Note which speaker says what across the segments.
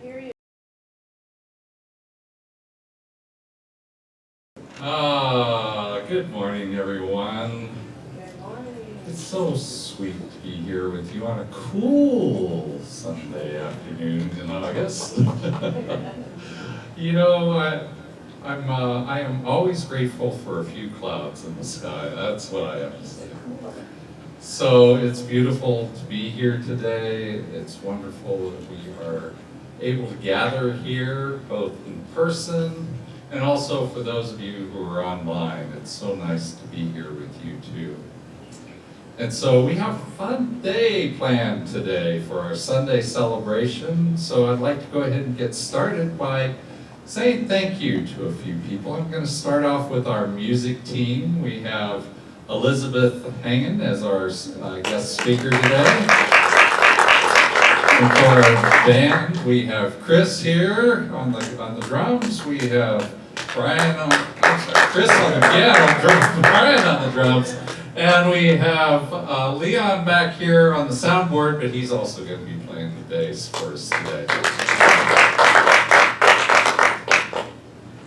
Speaker 1: hear you.
Speaker 2: Good morning, everyone.
Speaker 1: Good morning.
Speaker 2: It's so sweet to be here with you on a cool Sunday afternoon in August. I am always grateful for a few clouds in the sky. That's what I have to say. So it's beautiful to be here today. It's wonderful that we are able to gather here, both in person and also for those of you who are online. It's so nice to be here with you too. And so we have a fun day planned today for our Sunday celebration. So I'd like to go ahead and get started by saying thank you to a few people. I'm going to start off with our music team. We have Elizabeth Hangan as our guest speaker today. And for our band, we have Chris here on the drums. We have Chris on the piano, Brian on the drums, and we have Leon back here on the soundboard, but he's also going to be playing the bass for us today.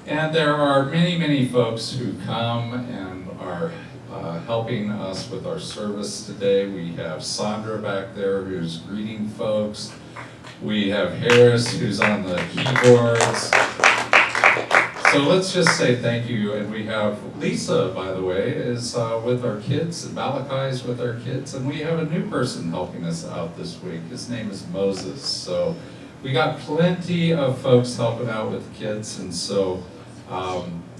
Speaker 2: And there are many, many folks who come and are helping us with our service today. We have Sandra back there who's greeting folks. We have Harris who's on the keyboards. So let's just say thank you. And we have Lisa, by the way, is with our kids, and Malachi's with our kids, and we have a new person helping us out this week. His name is Moses. So we got plenty of folks helping out with the kids, and so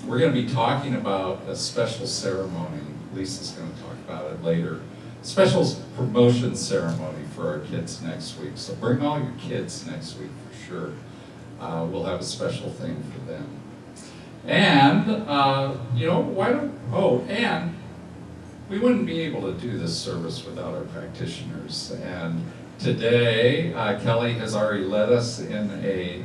Speaker 2: we're going to be talking about a special ceremony. Lisa's going to talk about it later. Special promotion ceremony for our kids next week. So bring all your kids next week for sure. We'll have a special thing for them. And, and we wouldn't be able to do this service without our practitioners. And today, Kelly has already led us in a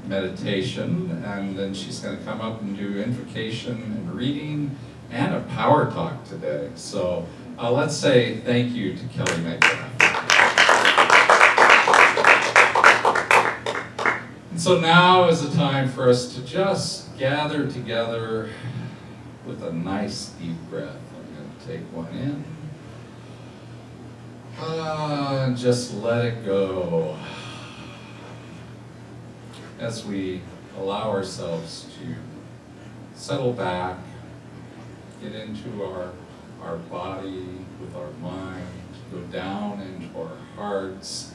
Speaker 2: meditation, and then she's going to come up and do invocation and reading and a power talk today. So let's say thank you to Kelly Metcalf. And so now is the time for us to just gather together with a nice deep breath. I'm going to take one in. And just let it go. As we allow ourselves to settle back, get into our body with our mind, go down into our hearts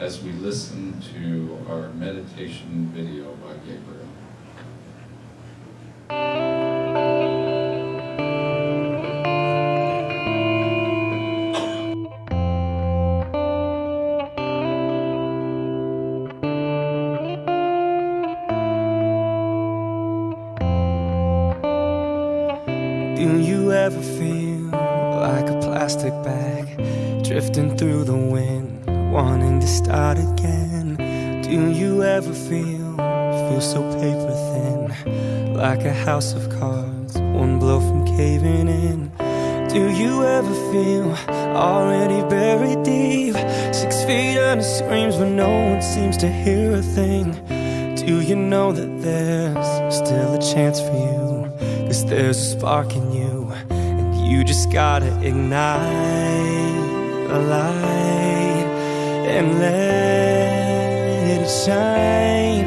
Speaker 2: as we listen to our meditation video by Gabriel.
Speaker 3: Do you ever feel like a plastic bag drifting through the wind, wanting to start again? Do you ever feel so paper thin, like a house of cards, one blow from caving in? Do you ever feel already buried deep, 6 feet under screams where no one seems to hear a thing? Do you know that there's still a chance for you? 'Cause there's a spark in you, and you just gotta ignite a light and let it shine.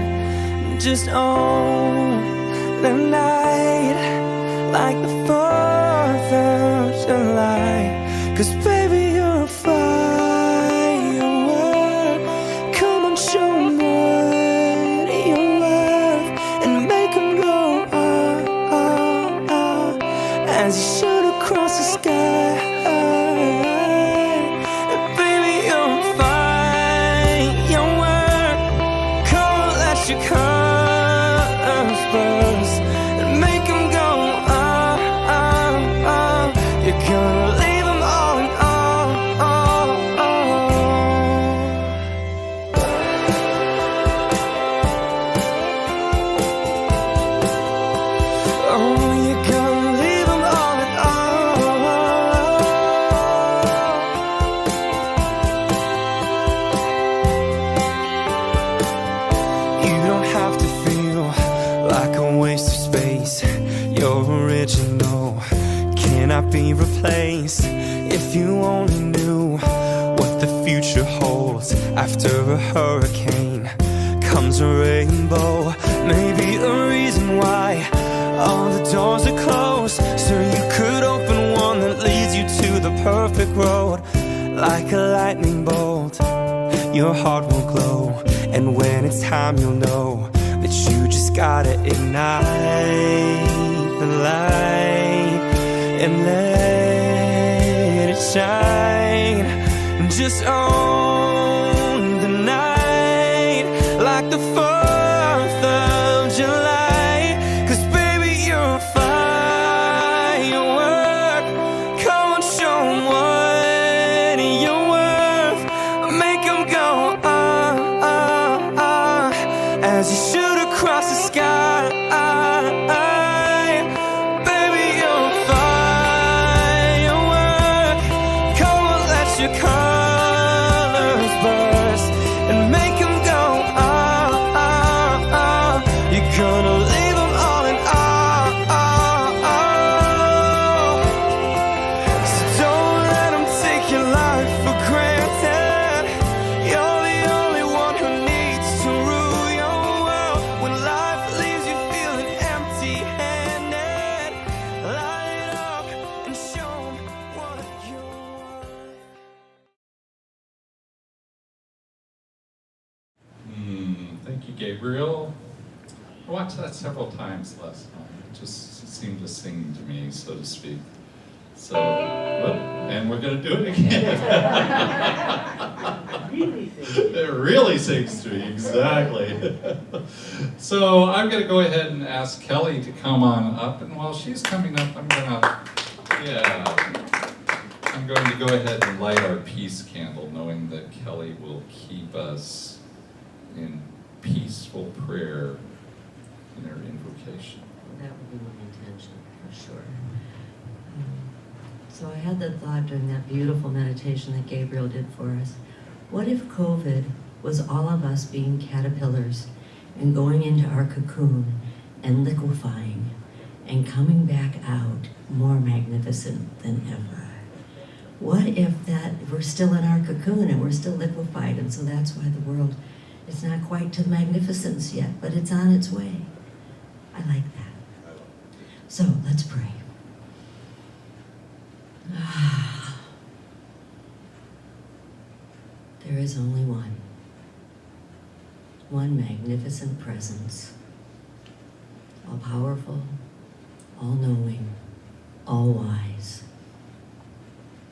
Speaker 3: Just own the night like the 4th of July. 'Cause baby, you're a firework. Come on, show 'em what you're worth, and make 'em go as you shoot across the sky. And baby, you're a firework. Come on, let your colors burst, and make 'em go be replaced. If you only knew what the future holds. After a hurricane comes a rainbow. Maybe a reason why all the doors are closed, so you could open one that leads you to the perfect road. Like a lightning bolt, your heart will glow, and when it's time you'll know that you just gotta ignite the light and let it shine. Just own the night like the 4th of July. 'Cause baby, you're a firework. Come on, show 'em what you're worth. Make 'em go, as you shoot across the sky. Baby, you're a firework. Come on, let your colors burst and make 'em go, You're gonna leave 'em all in awe. So don't let 'em take your life for granted. You're the only one who needs to rule your world. When life leaves you feeling empty-handed, light it up and show 'em what you're worth.
Speaker 2: Thank you, Gabriel. I watched that several times last night. It just seemed to sing to me, so to speak. So, and we're going to do it again. It really sings to me, exactly. So I'm going to go ahead and ask Kelly to come on up, and while she's coming up, I'm going to go ahead and light our peace candle, knowing that Kelly will keep us in peaceful prayer in our invocation.
Speaker 1: That would be my intention, for sure. So I had the thought during that beautiful meditation that Gabriel did for us. What if COVID was all of us being caterpillars and going into our cocoon and liquefying and coming back out more magnificent than ever? What if that we're still in our cocoon and we're still liquefied, and so that's why the world is not quite to magnificence yet, but it's on its way. I like that. So let's pray. There is only one magnificent presence, all powerful, all knowing, all wise,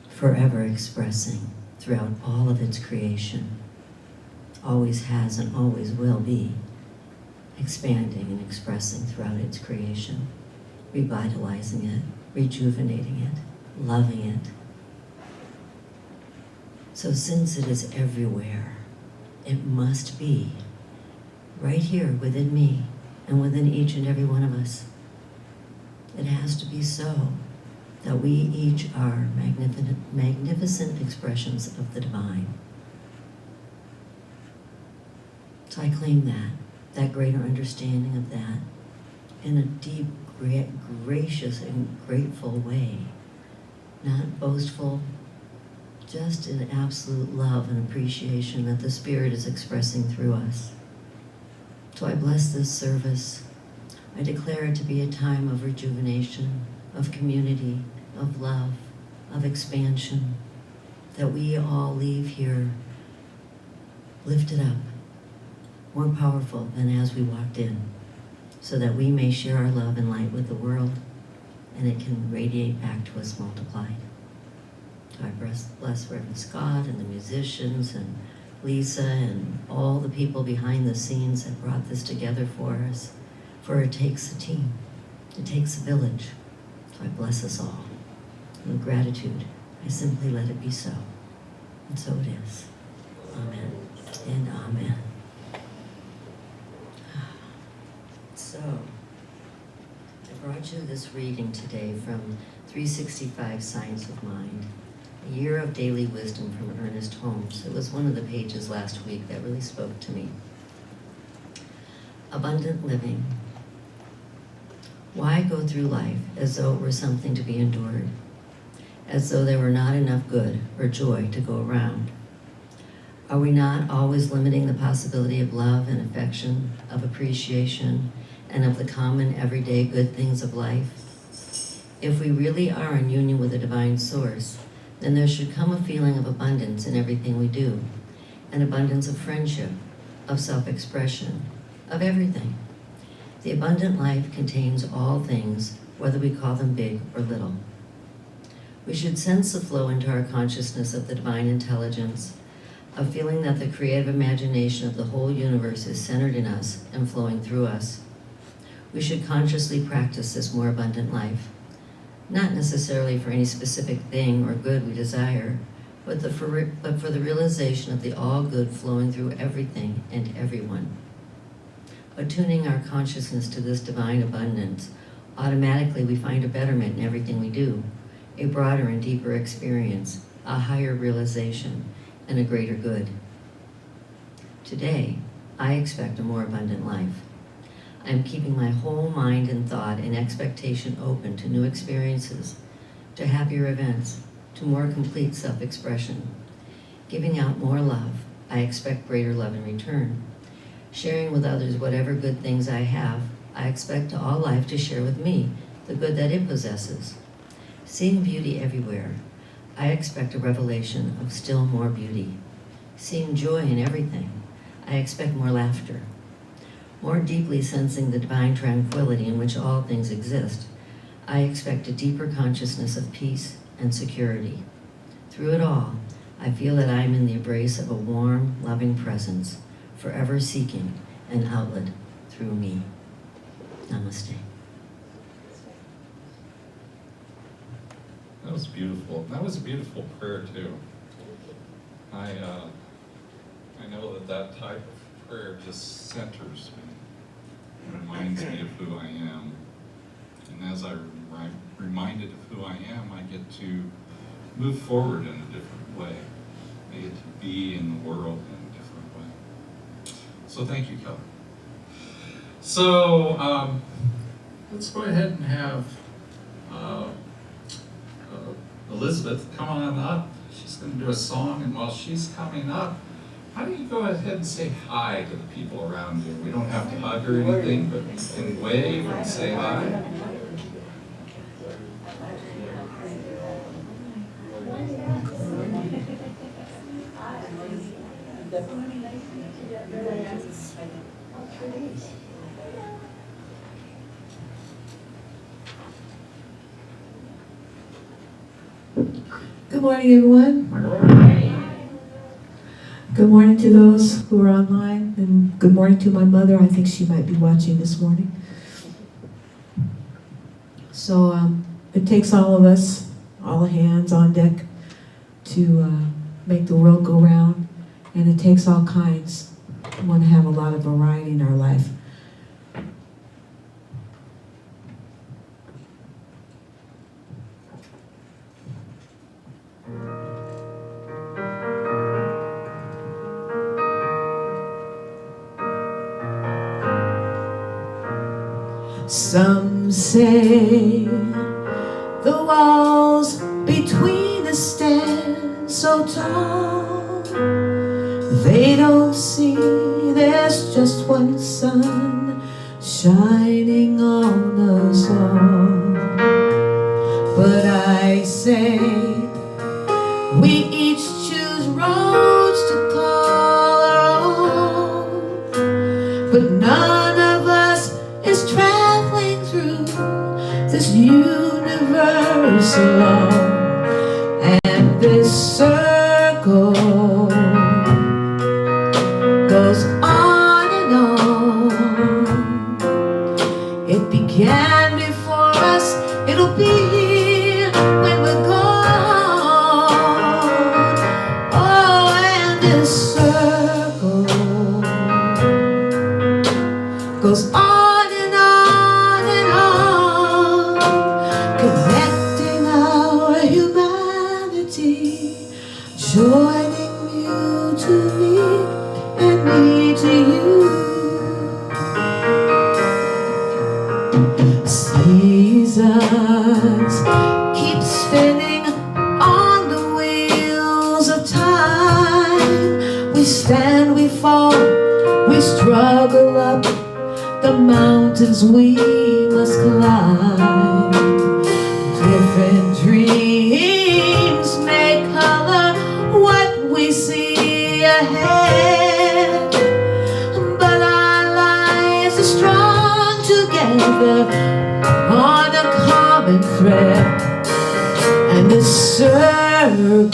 Speaker 1: forever expressing throughout all of its creation, always has and always will be, expanding and expressing throughout its creation, revitalizing it, rejuvenating it, loving it. So since it is everywhere, it must be right here within me and within each and every one of us. It has to be so that we each are magnificent expressions of the divine. So I claim that greater understanding of that in a deep, gracious, and grateful way. Not boastful, just in absolute love and appreciation that the Spirit is expressing through us. So I bless this service. I declare it to be a time of rejuvenation, of community, of love, of expansion, that we all leave here lifted up, more powerful than as we walked in, so that we may share our love and light with the world, and it can radiate back to us multiplied. So I bless Reverend Scott and the musicians and Lisa and all the people behind the scenes that brought this together for us, for it takes a team, it takes a village. So I bless us all. And with gratitude, I simply let it be so. And so it is. Amen and amen. So, I brought you this reading today from 365 Signs of Mind, A Year of Daily Wisdom from Ernest Holmes. It was one of the pages last week that really spoke to me. Abundant living. Why go through life as though it were something to be endured? as though there were not enough good or joy to go around? Are we not always limiting the possibility of love and affection, of appreciation, and of the common everyday good things of life? If we really are in union with the divine source, then there should come a feeling of abundance in everything we do, an abundance of friendship, of self-expression, of everything. The abundant life contains all things, whether we call them big or little. We should sense the flow into our consciousness of the divine intelligence, of feeling that the creative imagination of the whole universe is centered in us and flowing through us. We should consciously practice this more abundant life, not necessarily for any specific thing or good we desire, but for the realization of the all good flowing through everything and everyone. Attuning our consciousness to this divine abundance, automatically we find a betterment in everything we do, a broader and deeper experience, a higher realization, and a greater good. Today, I expect a more abundant life. I am keeping my whole mind and thought and expectation open to new experiences, to happier events, to more complete self-expression. Giving out more love, I expect greater love in return. Sharing with others whatever good things I have, I expect all life to share with me the good that it possesses. Seeing beauty everywhere, I expect a revelation of still more beauty. Seeing joy in everything, I expect more laughter. More deeply sensing the divine tranquility in which all things exist, I expect a deeper consciousness of peace and security. Through it all, I feel that I am in the embrace of a warm, loving presence, forever seeking an outlet through me. Namaste.
Speaker 2: That was beautiful. That was a beautiful prayer too. I know that type of prayer just centers me, reminds me of who I am, and as I'm reminded of who I am, I get to move forward in a different way. I get to be in the world in a different way. So thank you, Kelly. So let's go ahead and have Elizabeth come on up. She's going to do a song, and while she's coming up, how do you go ahead and say hi to the people around you? We don't have to hug or anything, but you can wave and say hi.
Speaker 4: Good morning, everyone. Good morning to those who are online, and good morning to my mother. I think she might be watching this morning. So it takes all of us, all hands on deck, to make the world go round, and it takes all kinds. We want to have a lot of variety in our life. Some say the walls between us stand so tall, they don't see there's just one sun shining on us all. But I say we each choose roads to call our own, but none of us is traveling through this universe alone. And this circle goes on and on. It began before us, it'll be here when we're gone. Oh, and this circle goes on and on and on, connecting our humanity, joining you to me and me to you. Seasons keep spinning mountains we must climb. Different dreams may color what we see ahead, but our lives are strong together on a common thread, and the circle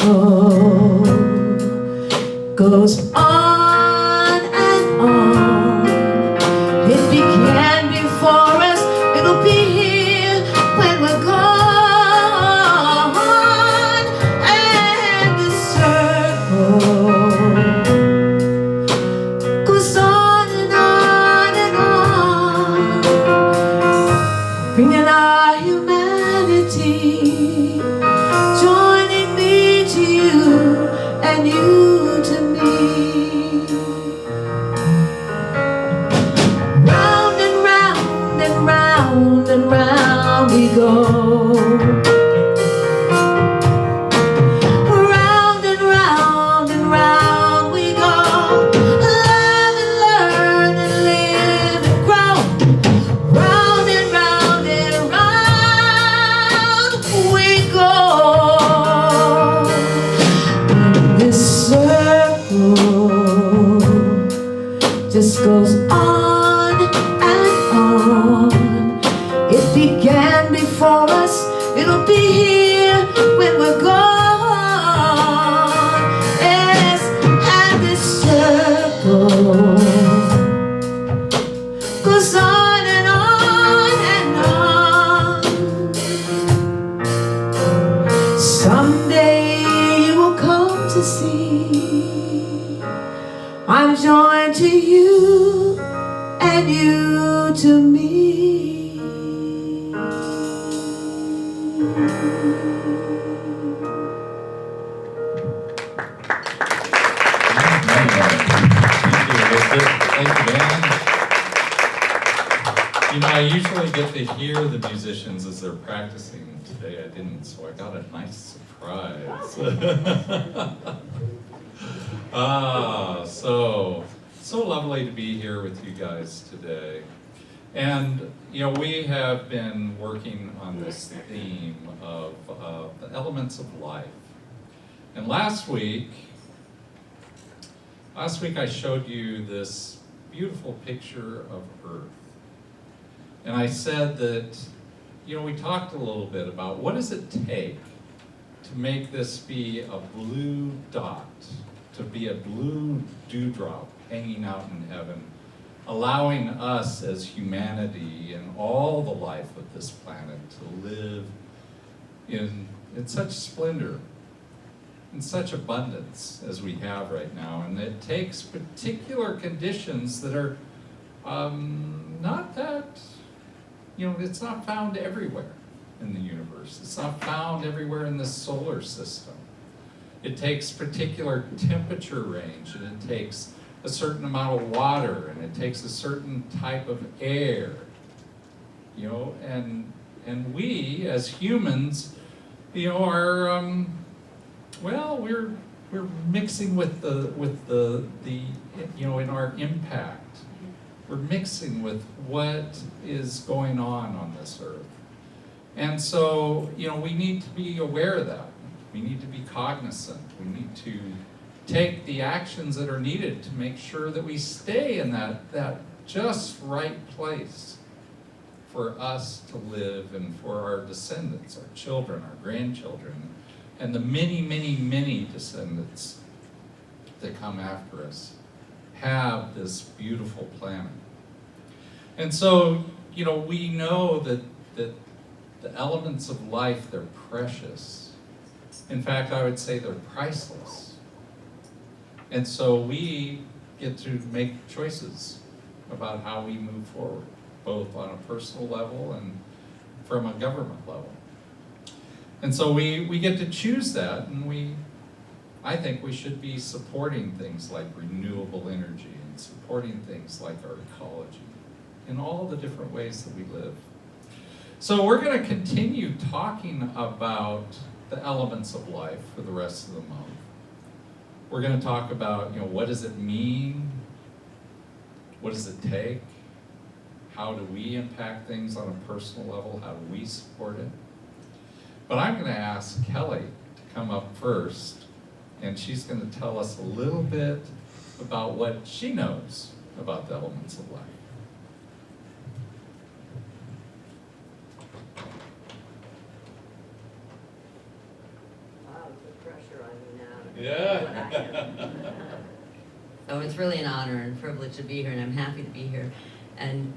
Speaker 4: goes on and on. It began before us, it'll be here when we're gone. And the circle goes on and on and on, bringing our humanity, joining me to you and you to me. Round and round and round and round we go. Round and round and round we go. Love and learn and live and grow. Round and round we go. And this circle just goes on and on. It began before us, it'll be here when we're gone. Yes, and this circle goes on and on and on. Someday you will come to see I'm joined to you and you to me.
Speaker 2: Thank you, Dan. You know, I usually get to hear the musicians as they're practicing. Today I didn't, so I got a nice surprise. So lovely to be here with you guys today. And, you know, we have been working on this theme of the elements of life. And last week I showed you this beautiful picture of Earth. And I said that, you know, we talked a little bit about what does it take to make this be a blue dot, to be a blue dewdrop hanging out in heaven, allowing us as humanity and all the life of this planet to live in such splendor, in such abundance as we have right now. And it takes particular conditions that are not that, you know, it's not found everywhere in the universe. It's not found everywhere in the solar system. It takes particular temperature range, and it takes a certain amount of water, and it takes a certain type of air, you know, and we as humans, you know, are well, we're mixing with the you know, in our impact, we're mixing with what is going on this earth. And so, you know, we need to be aware of that. We need to be cognizant. We need to take the actions that are needed to make sure that we stay in that just right place for us to live and for our descendants, our children, our grandchildren, and the many, many, many descendants that come after us have this beautiful planet. And so, you know, we know that the elements of life, they're precious. In fact, I would say they're priceless. And so we get to make choices about how we move forward, both on a personal level and from a government level. And so we get to choose that, and I think we should be supporting things like renewable energy and supporting things like our ecology in all the different ways that we live. So we're going to continue talking about the elements of life for the rest of the month. We're going to talk about, you know, what does it mean? What does it take? how do we impact things on a personal level? How do we support it? But I'm going to ask Kelly to come up first, and she's going to tell us a little bit about what she knows about the elements of life.
Speaker 1: Wow, the pressure on me now.
Speaker 2: Yeah.
Speaker 1: So it's really an honor and privilege to be here, and I'm happy to be here. And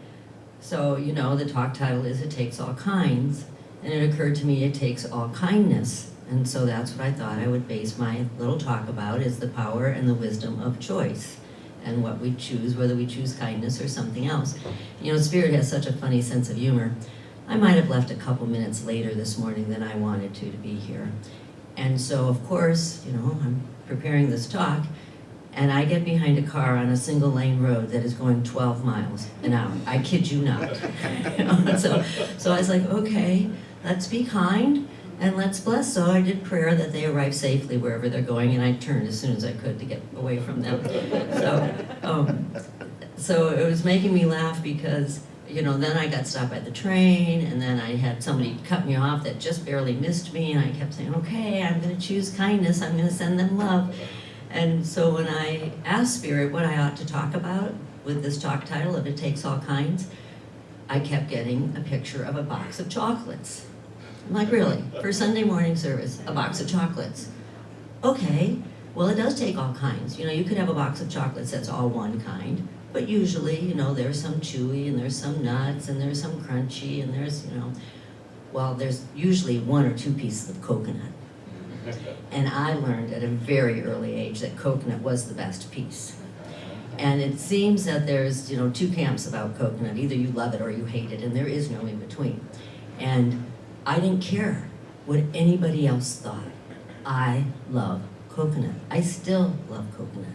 Speaker 1: so, you know, the talk title is It Takes All Kinds, and it occurred to me it takes all kindness. And so that's what I thought I would base my little talk about, is the power and the wisdom of choice, and what we choose, whether we choose kindness or something else. You know, Spirit has such a funny sense of humor. I might have left a couple minutes later this morning than I wanted to be here. And so, of course, you know, I'm preparing this talk, and I get behind a car on a single lane road that is going 12 miles an hour. I kid you not. You know? So I was like, okay, let's be kind and let's bless. So I did prayer that they arrive safely wherever they're going, and I turned as soon as I could to get away from them. So it was making me laugh because, you know, then I got stopped by the train, and then I had somebody cut me off that just barely missed me, and I kept saying, okay, I'm going to choose kindness, I'm going to send them love. And so when I asked Spirit what I ought to talk about with this talk title of It Takes All Kinds, I kept getting a picture of a box of chocolates. I'm like, really? For Sunday morning service, a box of chocolates. Okay, well, it does take all kinds. You know, you could have a box of chocolates that's all one kind, but usually, you know, there's some chewy, and there's some nuts, and there's some crunchy, and there's, you know, well, there's usually 1 or 2 pieces of coconut. And I learned at a very early age that coconut was the best piece. And it seems that there's, you know, 2 camps about coconut. Either you love it or you hate it, and there is no in between. And I didn't care what anybody else thought. I love coconut. I still love coconut.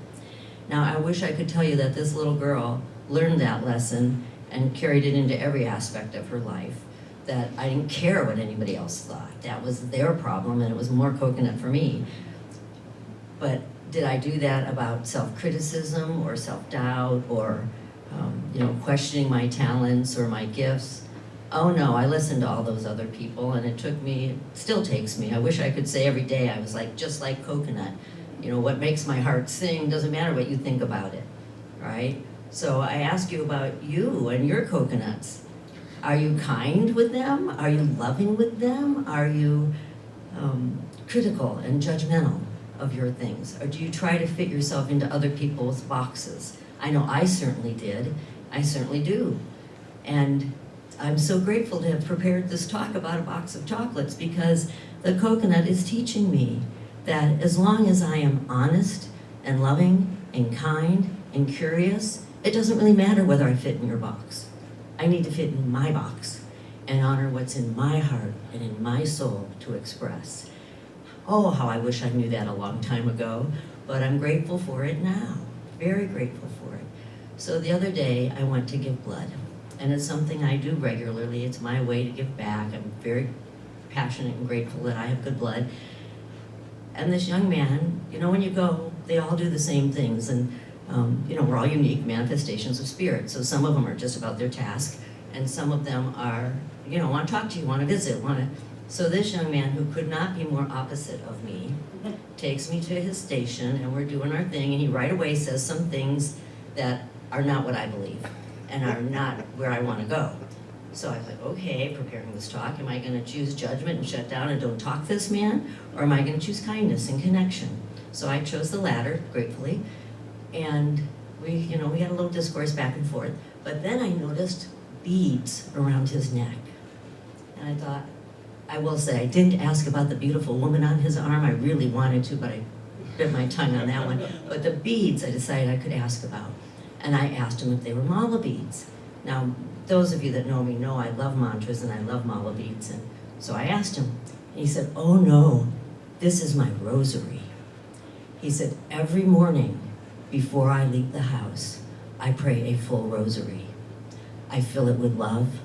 Speaker 1: Now, I wish I could tell you that this little girl learned that lesson and carried it into every aspect of her life, that I didn't care what anybody else thought. That was their problem, and it was more coconut for me. But did I do that about self-criticism or self-doubt or, you know, questioning my talents or my gifts? Oh no, I listened to all those other people, and it took me, it still takes me. I wish I could say every day I was like, just like coconut. You know, what makes my heart sing doesn't matter what you think about it, right? So I ask you about you and your coconuts. Are you kind with them? Are you loving with them? Are you critical and judgmental of your things? Or do you try to fit yourself into other people's boxes? I know I certainly did. I certainly do. And I'm so grateful to have prepared this talk about a box of chocolates, because the coconut is teaching me that as long as I am honest and loving and kind and curious, it doesn't really matter whether I fit in your box. I need to fit in my box and honor what's in my heart and in my soul to express. Oh, how I wish I knew that a long time ago, but I'm grateful for it now, very grateful for it. So the other day, I went to give blood, and it's something I do regularly. It's my way to give back. I'm very passionate and grateful that I have good blood. And this young man, you know, when you go, they all do the same things, and you know, we're all unique manifestations of spirit. So some of them are just about their task, and some of them are, you know, want to talk to you, want to visit, want to. So this young man, who could not be more opposite of me, takes me to his station, and we're doing our thing, and he right away says some things that are not what I believe and are not where I want to go. So I was like, okay, preparing this talk, am I going to choose judgment and shut down and don't talk to this man, or am I going to choose kindness and connection? So I chose the latter, gratefully, and we had a little discourse back and forth. But then I noticed beads around his neck, and I thought, I will say, I didn't ask about the beautiful woman on his arm. I really wanted to, but I bit my tongue on that one. But the beads, I decided I could ask about, and I asked him if they were mala beads. Now, those of you that know me know I love mantras and I love mala beads, and so I asked him, and he said, oh no, this is my rosary. He said, every morning before I leave the house, I pray a full rosary. I fill it with love.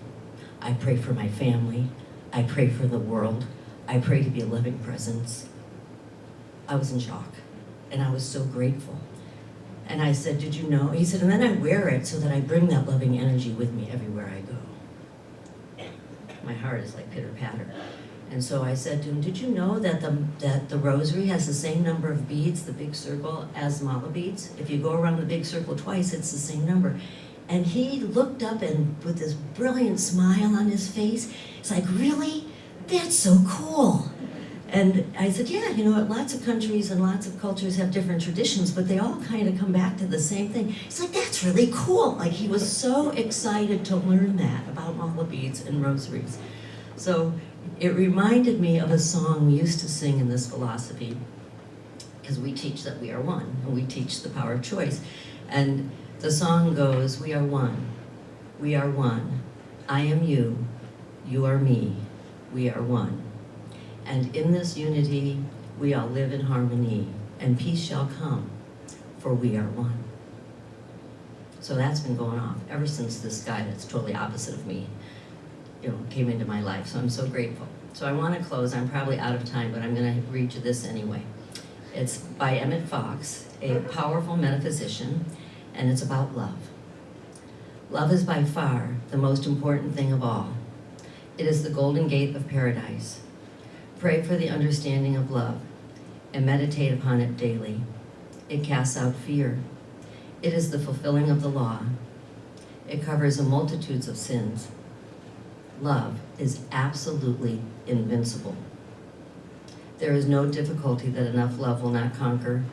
Speaker 1: I pray for my family. I pray for the world. I pray to be a loving presence. I was in shock, and I was so grateful. And I said, did you know? He said, and then I wear it so that I bring that loving energy with me everywhere I go. My heart is like pitter-patter. And so I said to him, did you know that the rosary has the same number of beads, the big circle, as mala beads? If you go around the big circle twice, it's the same number. And he looked up and with this brilliant smile on his face, it's like, really? That's so cool. And I said, yeah, you know, lots of countries and lots of cultures have different traditions, but they all kind of come back to the same thing. He's like, that's really cool. Like, he was so excited to learn that about mala beads and rosaries. So it reminded me of a song we used to sing in this philosophy, because we teach that we are one, and we teach the power of choice. And the song goes, we are one, we are one. I am you, you are me, we are one. And in this unity, we all live in harmony, and peace shall come, for we are one. So that's been going off ever since this guy that's totally opposite of me, you know, came into my life. So I'm so grateful. So I want to close. I'm probably out of time, but I'm going to read you this anyway. It's by Emmett Fox, a powerful metaphysician, and it's about love. Love is by far the most important thing of all. It is the golden gate of paradise. Pray for the understanding of love and meditate upon it daily. It casts out fear. It is the fulfilling of the law. It covers a multitudes of sins. Love is absolutely invincible. There is no difficulty that enough love will not conquer,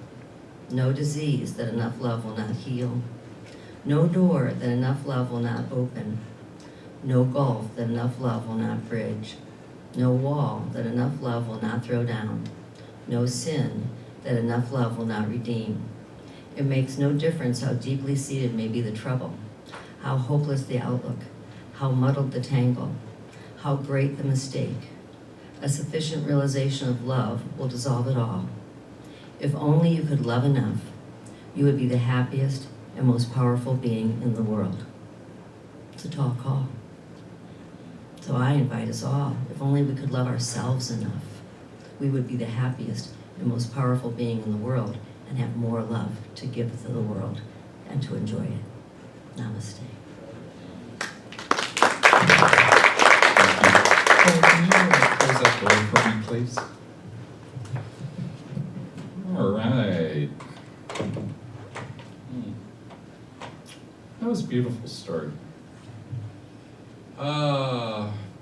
Speaker 1: no disease that enough love will not heal, no door that enough love will not open, no gulf that enough love will not bridge, no wall that enough love will not throw down, no sin that enough love will not redeem. It makes no difference how deeply seated may be the trouble, how hopeless the outlook, how muddled the tangle, how great the mistake. A sufficient realization of love will dissolve it all. If only you could love enough, you would be the happiest and most powerful being in the world. It's a tall call. So I invite us all, if only we could love ourselves enough, we would be the happiest and most powerful being in the world and have more love to give to the world and to enjoy it. Namaste.
Speaker 2: Can you close that door for me, please? All right. That was a beautiful story.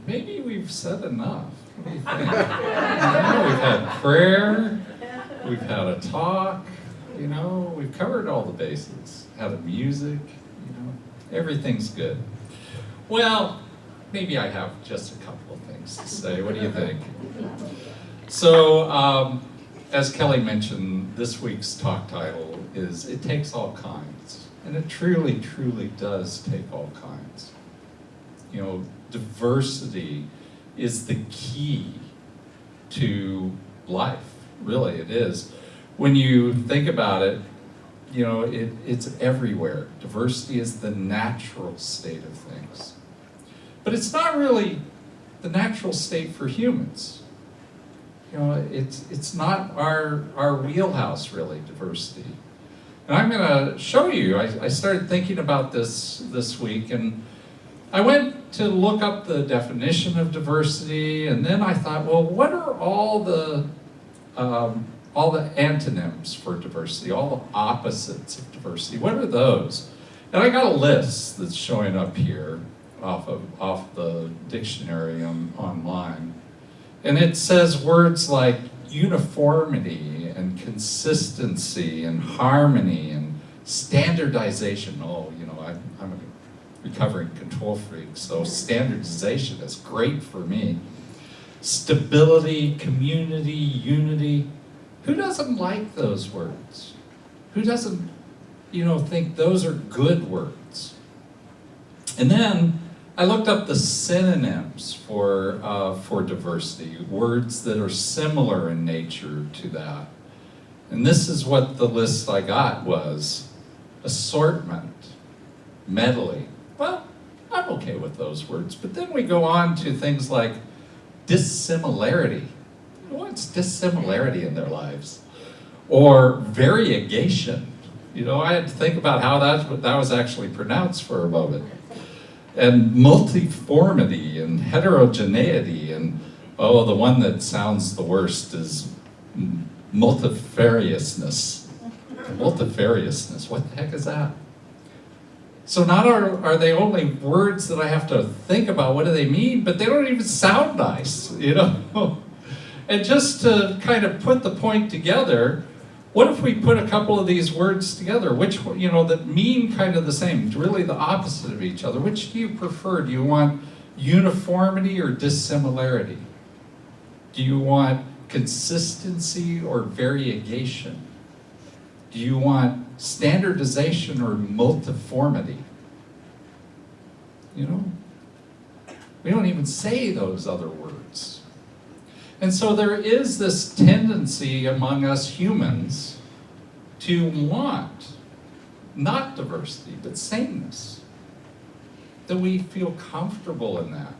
Speaker 2: Maybe we've said enough. What do you think? We've had prayer, we've had a talk, you know, we've covered all the bases. Had a music, you know, everything's good. Well, maybe I have just a couple of things to say. What do you think? So, as Kelly mentioned, this week's talk title is It Takes All Kinds. And it truly, truly does take all kinds. You know, diversity is the key to life. Really, it is. When you think about it, you know, it's everywhere. Diversity is the natural state of things. But it's not really the natural state for humans. You know, it's not our wheelhouse, really, diversity. And I'm going to show you. I started thinking about this week, and I went to look up the definition of diversity, and then I thought, well, what are all the antonyms for diversity, all the opposites of diversity? What are those? And I got a list that's showing up here off the dictionary online. And it says words like uniformity and consistency and harmony and standardization. Oh, you know, I'm a recovering control freak, so standardization is great for me. Stability, community, unity. Who doesn't like those words? Who doesn't, you know, think those are good words? And then I looked up the synonyms for diversity, words that are similar in nature to that. And this is what the list I got was: assortment, medley. Well, I'm okay with those words, but then we go on to things like dissimilarity. Who wants dissimilarity in their lives? Or variegation. You know, I had to think about how that was actually pronounced for a moment. And multiformity and heterogeneity, and oh, the one that sounds the worst is multifariousness. Multifariousness, what the heck is that? So not are they only words that I have to think about what do they mean, but they don't even sound nice, you know? And just to kind of put the point together, what if we put a couple of these words together, which, you know, that mean kind of the same, really the opposite of each other? Which do you prefer? Do you want uniformity or dissimilarity? Do you want consistency or variegation? Do you want standardization or multiformity? You know, we don't even say those other words. And so there is this tendency among us humans to want not diversity, but sameness. That we feel comfortable in that.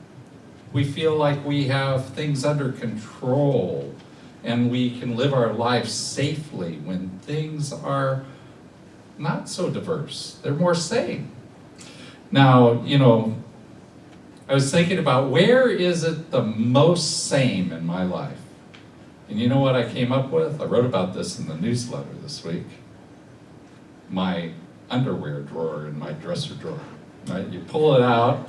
Speaker 2: We feel like we have things under control and we can live our lives safely when things are not so diverse. They're more sane. Now, you know, I was thinking about where is it the most same in my life? And you know what I came up with? I wrote about this in the newsletter this week. My underwear drawer in my dresser drawer. Right? You pull it out,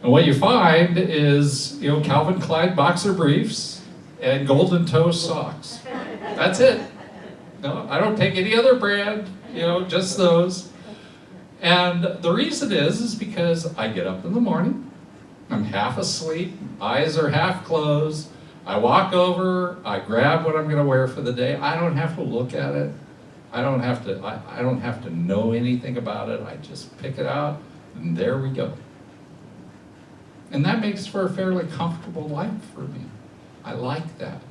Speaker 2: and what you find is, you know, Calvin Klein boxer briefs and Golden Toe socks. That's it. No, I don't take any other brand, you know, just those. And the reason is because I get up in the morning, I'm half asleep, eyes are half closed, I walk over, I grab what I'm going to wear for the day. I don't have to look at it. I don't have to know anything about it. I just pick it out, and there we go. And that makes for a fairly comfortable life for me. I like that.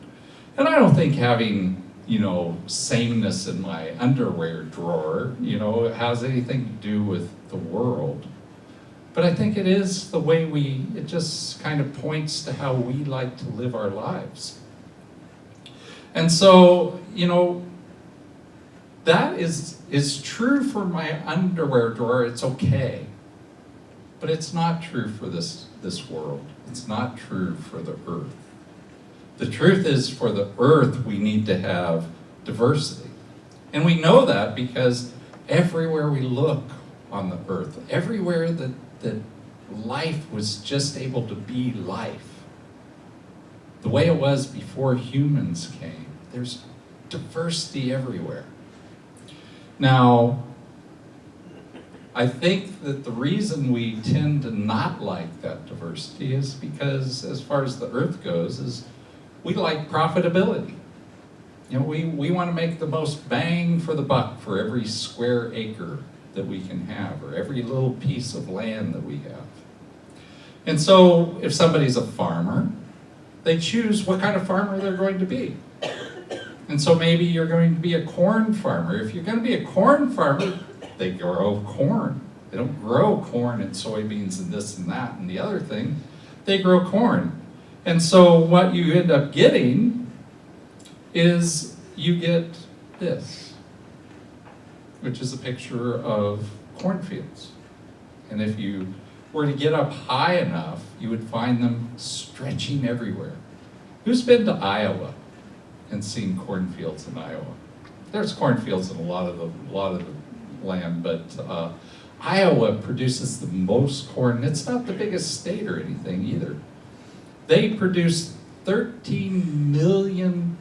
Speaker 2: And I don't think having, you know, sameness in my underwear drawer, you know, has anything to do with the world. But I think it is the way it just kind of points to how we like to live our lives. And so, you know, that is true for my underwear drawer. It's okay. But it's not true for this world. It's not true for the earth. The truth is, for the earth, we need to have diversity. And we know that because everywhere we look on the earth, everywhere that life was just able to be life, the way it was before humans came, there's diversity everywhere. Now, I think that the reason we tend to not like that diversity is because, as far as the earth goes, is we like profitability. You know, we want to make the most bang for the buck for every square acre that we can have, or every little piece of land that we have. And so, if somebody's a farmer, they choose what kind of farmer they're going to be. And so maybe you're going to be a corn farmer. If you're going to be a corn farmer, they grow corn. They don't grow corn and soybeans and this and that and the other thing. They grow corn. And so what you end up getting is you get this, which is a picture of cornfields. And if you were to get up high enough, you would find them stretching everywhere. Who's been to Iowa and seen cornfields in Iowa? There's cornfields in a lot of the land, but Iowa produces the most corn. It's not the biggest state or anything either. They produce 13 million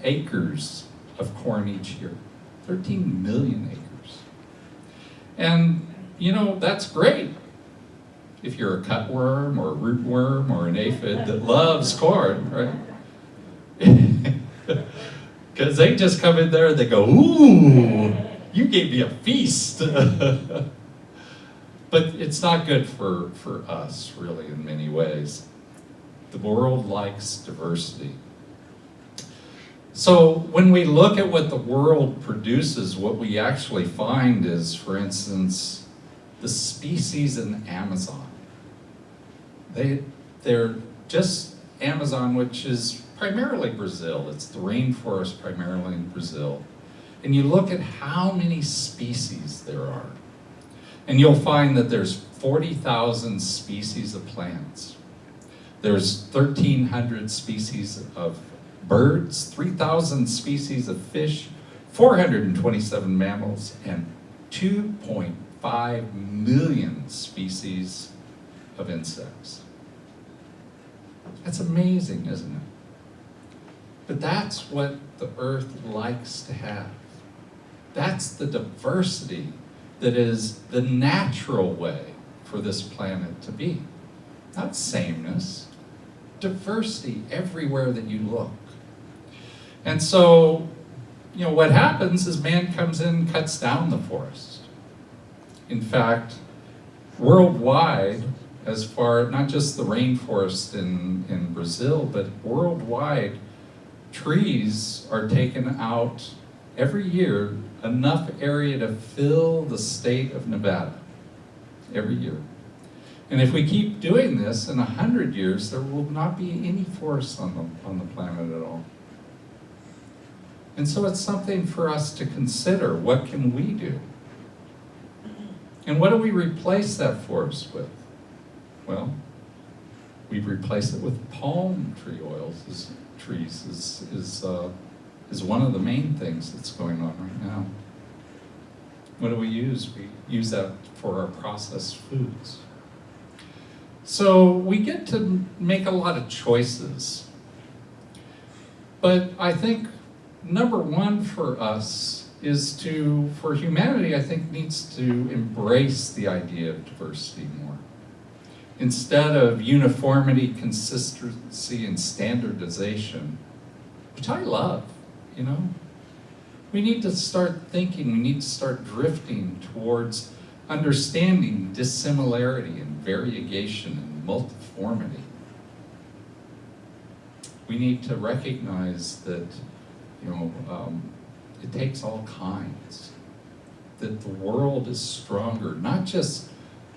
Speaker 2: acres of corn each year. 13 million acres. And, you know, that's great if you're a cutworm or a rootworm or an aphid that loves corn, right? Because they just come in there and they go, ooh, you gave me a feast. But it's not good for us, really, in many ways. The world likes diversity. So when we look at what the world produces, what we actually find is, for instance, the species in Amazon. They're just Amazon, which is primarily Brazil. It's the rainforest primarily in Brazil. and you look at how many species there are, and you'll find that there's 40,000 species of plants. There's 1,300 species of birds, 3,000 species of fish, 427 mammals, and 2.5 million species of insects. That's amazing, isn't it? But that's what the earth likes to have. That's the diversity that is the natural way for this planet to be. Not sameness, diversity everywhere that you look. And so, what happens is man comes in and cuts down the forest. In fact, worldwide, as far, not just the rainforest in Brazil, but worldwide, trees are taken out every year, enough area to fill the state of Nevada every year. And if we keep doing this, in 100 years, there will not be any forests on the planet at all. And so it's something for us to consider. What can we do? And what do we replace that forest with? Well, we replace it with palm tree oils. Trees is one of the main things that's going on right now. What do we use? We use that for our processed foods. So we get to make a lot of choices. But I think number one for us is for humanity, I think, needs to embrace the idea of diversity more. Instead of uniformity, consistency, and standardization, which I love, we need to start thinking, we need to start drifting towards understanding dissimilarity and variegation and multiformity. We need to recognize that, it takes all kinds, that the world is stronger, not just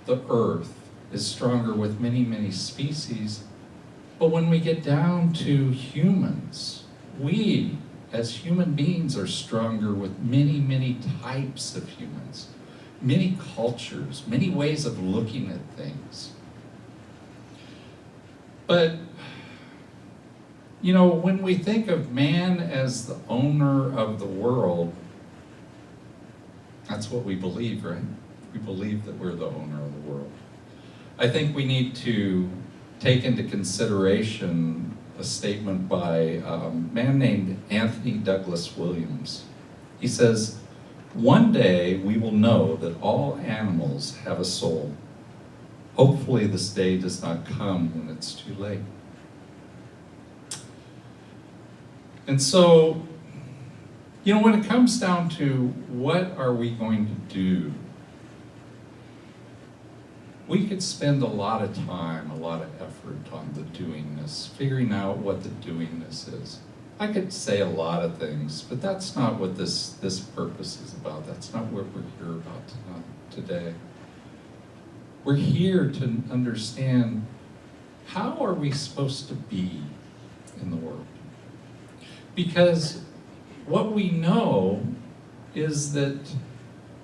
Speaker 2: the earth is stronger with many, many species, but when we get down to humans, we as human beings are stronger with many, many types of humans, many cultures, many ways of looking at things. But, when we think of man as the owner of the world, that's what we believe, right? We believe that we're the owner of the world. I think we need to take into consideration a statement by a man named Anthony Douglas Williams. He says, "One day we will know that all animals have a soul. Hopefully this day does not come when it's too late." And so, when it comes down to what are we going to do, we could spend a lot of time, a lot of effort on the doingness, figuring out what the doingness is. I could say a lot of things, but that's not what this purpose is about. That's not what we're here about today. We're here to understand, how are we supposed to be in the world? Because what we know is that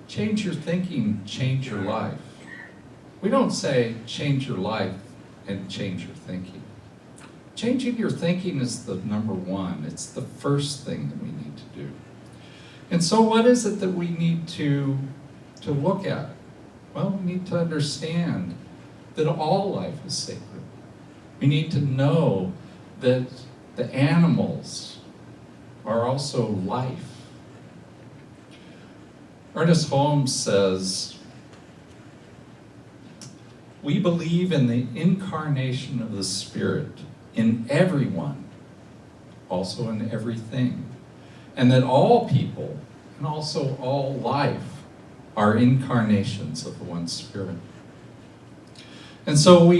Speaker 2: change your thinking, change your life. We don't say change your life and change your thinking. Changing your thinking is the number one. It's the first thing that we need to do. And so what is it that we need to look at? Well, we need to understand that all life is sacred. We need to know that the animals are also life. Ernest Holmes says, "We believe in the incarnation of the Spirit in everyone, also in everything, and that all people, and also all life, are incarnations of the one Spirit." And so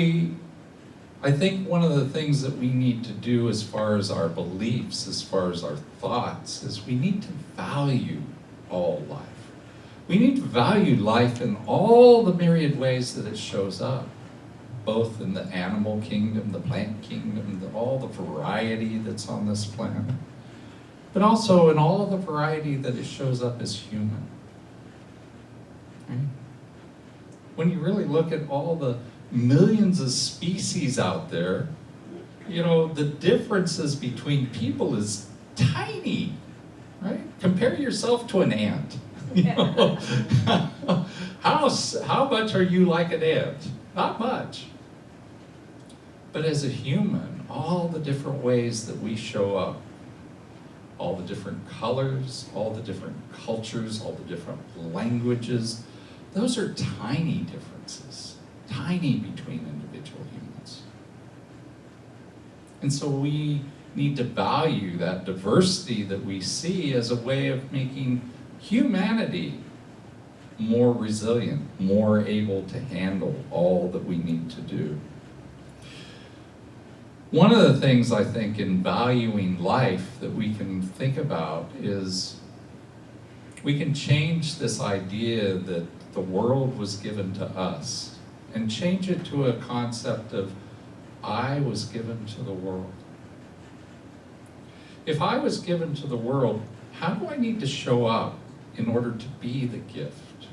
Speaker 2: I think one of the things that we need to do as far as our beliefs, as far as our thoughts, is we need to value all life. We need to value life in all the myriad ways that it shows up, both in the animal kingdom, the plant kingdom, all the variety that's on this planet. but also in all of the variety that it shows up as human. Right? When you really look at all the millions of species out there, you know, the differences between people is tiny, right? Compare yourself to an ant. You know? How much are you like an ant? Not much. But as a human, all the different ways that we show up, all the different colors, all the different cultures, all the different languages, those are tiny differences, tiny between individual humans. And so we need to value that diversity that we see as a way of making humanity more resilient, more able to handle all that we need to do. One of the things I think in valuing life that we can think about is we can change this idea that the world was given to us and change it to a concept of I was given to the world. If I was given to the world, how do I need to show up in order to be the gift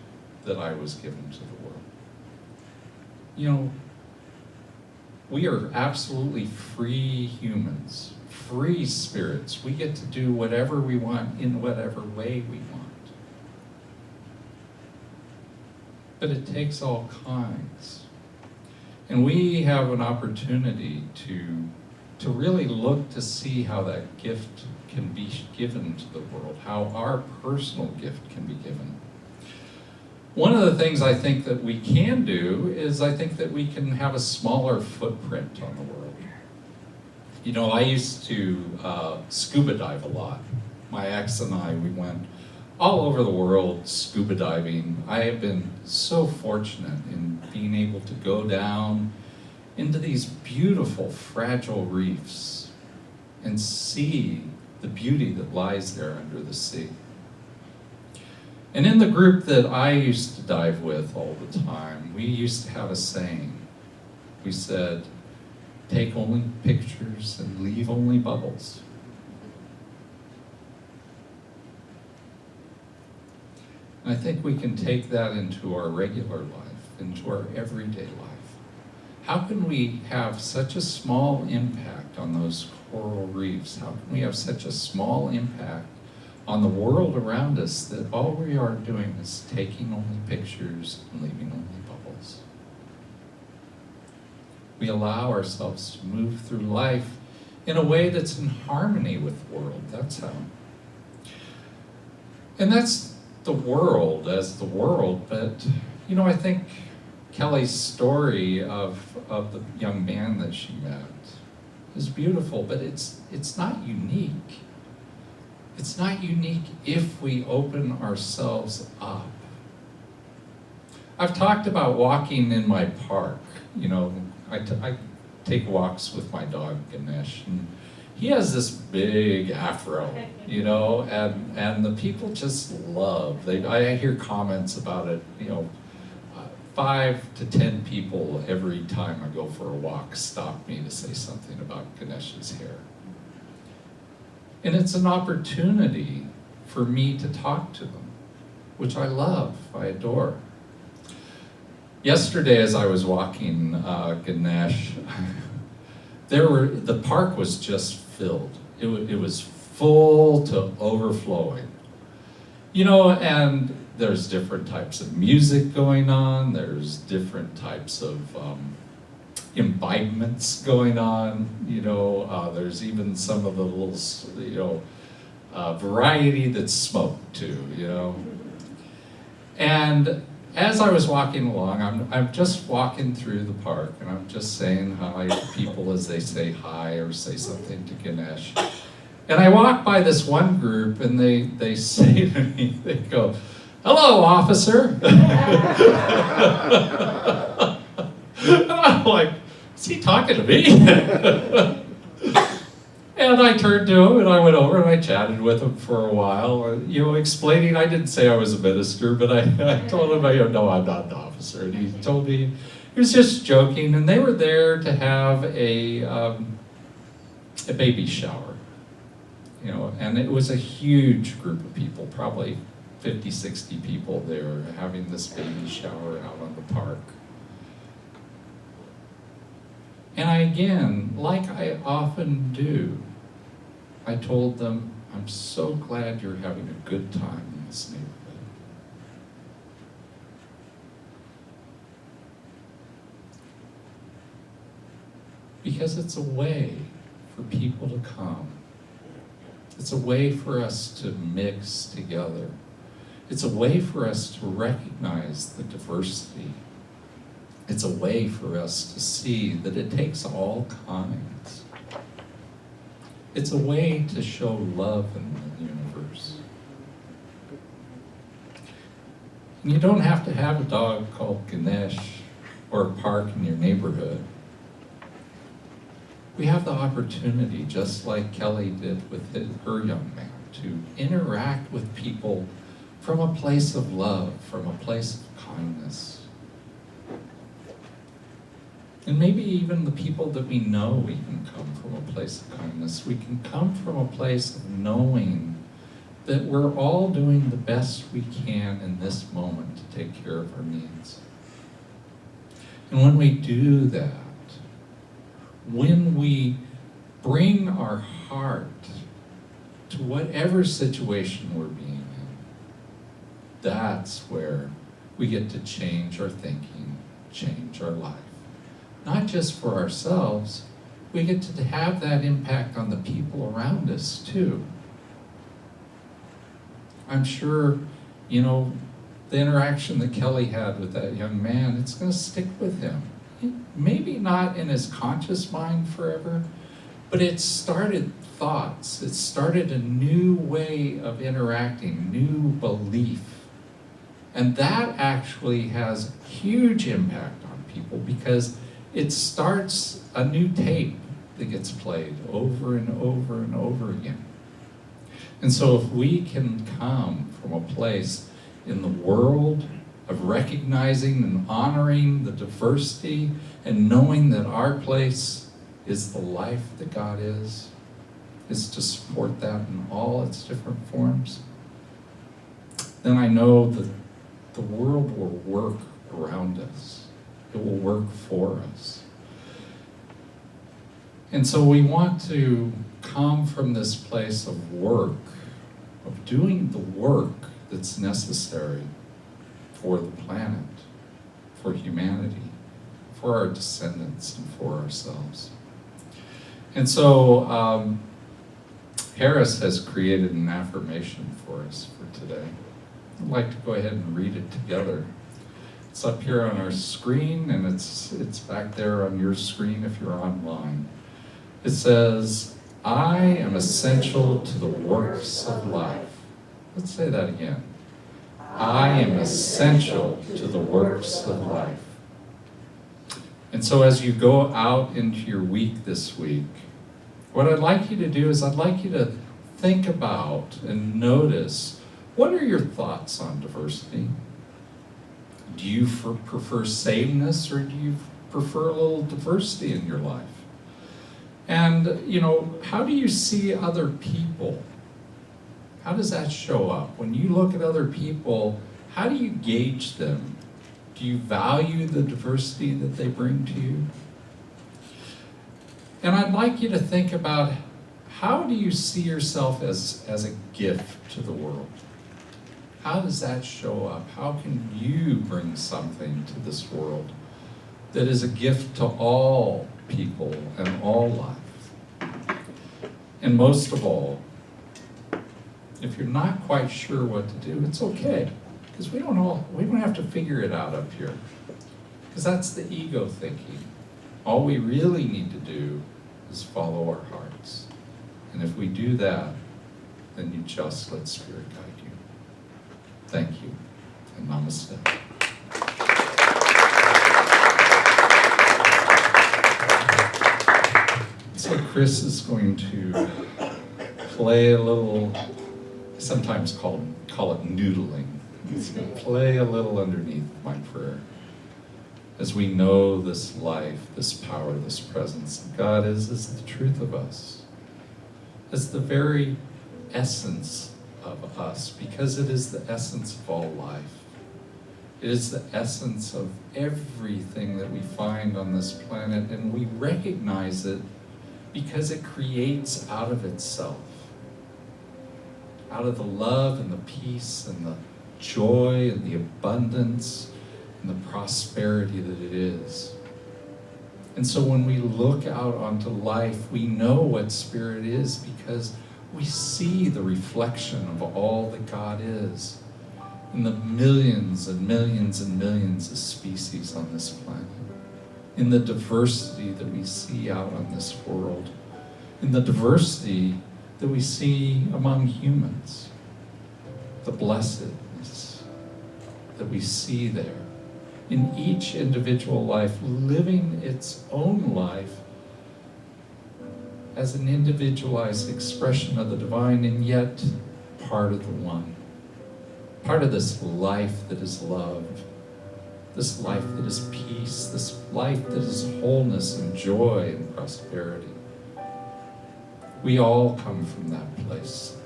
Speaker 2: that I was given to the world? You know, we are absolutely free humans, free spirits. We get to do whatever we want in whatever way we want. But it takes all kinds. And we have an opportunity to really look to see how that gift can be given to the world, how our personal gift can be given. One of the things I think that we can do is I think that we can have a smaller footprint on the world. You know, I used to scuba dive a lot. My ex and I, we went all over the world scuba diving. I have been so fortunate in being able to go down into these beautiful, fragile reefs and see the beauty that lies there under the sea. And in the group that I used to dive with all the time, we used to have a saying. We said, take only pictures and leave only bubbles. And I think we can take that into our regular life, into our everyday life. How can we have such a small impact on those coral reefs? How can we have such a small impact on the world around us that all we are doing is taking only pictures and leaving only bubbles? We allow ourselves to move through life in a way that's in harmony with the world. That's how. And that's the world as the world, but you know, I think Kelly's story of the young man that she met is beautiful, but it's not unique. It's not unique if we open ourselves up. I've talked about walking in my park. You know, I take walks with my dog Ganesh, and he has this big afro, you know, and the people just love. I hear comments about it, you know, 5 to 10 people every time I go for a walk stop me to say something about Ganesh's hair. And it's an opportunity for me to talk to them, which I love, I adore. Yesterday as I was walking Ganesh, the park was just filled. It was full to overflowing. You know, and there's different types of music going on, there's different types of imbibements going on, you know, there's even some of the little, you know, variety that's smoked too, you know. And as I was walking along, I'm just walking through the park and I'm just saying hi to people as they say hi or say something to Ganesh. And I walk by this one group and they say to me, they go, "Hello, officer." And I'm like, is he talking to me? And I turned to him and I went over and I chatted with him for a while, you know, explaining, I didn't say I was a minister, but I told him, no, I'm not an officer. And he told me, he was just joking, and they were there to have a baby shower. And it was a huge group of people, probably 50, 60 people there having this baby shower out on the park. And again, like I often do, I told them, I'm so glad you're having a good time in this neighborhood. Because it's a way for people to come. It's a way for us to mix together. It's a way for us to recognize the diversity. It's a way for us to see that it takes all kinds. It's a way to show love in the universe. And you don't have to have a dog called Ganesh or a park in your neighborhood. We have the opportunity, just like Kelly did with her young man, to interact with people from a place of love, from a place of kindness. And maybe even the people that we know, we can come from a place of kindness. We can come from a place of knowing that we're all doing the best we can in this moment to take care of our needs. And when we do that, when we bring our heart to whatever situation we're being in, that's where we get to change our thinking, change our life. Not just for ourselves, we get to have that impact on the people around us too. I'm sure, the interaction that Kelly had with that young man, it's going to stick with him. Maybe not in his conscious mind forever, but it started thoughts. It started a new way of interacting, new belief. And that actually has huge impact on people because it starts a new tape that gets played over and over and over again. And so if we can come from a place in the world of recognizing and honoring the diversity and knowing that our place is the life that God is to support that in all its different forms, then I know that the world will work around us. It will work for us. And so we want to come from this place of work, of doing the work that's necessary for the planet, for humanity, for our descendants, and for ourselves. And so Harris has created an affirmation for us for today. I'd like to go ahead and read it together. It's up here on our screen, and it's back there on your screen if you're online. It says, I am essential to the works of life. Let's say that again. I am essential to the works of life. And so as you go out into your week this week, what I'd like you to do is I'd like you to think about and notice, what are your thoughts on diversity? Do you prefer sameness, or do you prefer a little diversity in your life? And, how do you see other people? How does that show up? When you look at other people, how do you gauge them? Do you value the diversity that they bring to you? And I'd like you to think about, how do you see yourself as a gift to the world? How does that show up? How can you bring something to this world that is a gift to all people and all life? And most of all, if you're not quite sure what to do, it's okay, because we don't have to figure it out up here, because that's the ego thinking. All we really need to do is follow our hearts. And if we do that, then you just let Spirit guide you. Thank you, and namaste. So Chris is going to play a little, I sometimes call it noodling. He's going to play a little underneath my prayer. As we know this life, this power, this presence, God is the truth of us. It's the very essence of us, because it is the essence of all life. It is the essence of everything that we find on this planet, and we recognize it because it creates out of itself, out of the love and the peace and the joy and the abundance and the prosperity that it is. And so when we look out onto life, we know what Spirit is because we see the reflection of all that God is in the millions and millions and millions of species on this planet, in the diversity that we see out on this world, in the diversity that we see among humans, the blessedness that we see there in each individual life, living its own life as an individualized expression of the divine, and yet part of the one. Part of this life that is love, this life that is peace, this life that is wholeness and joy and prosperity. We all come from that place.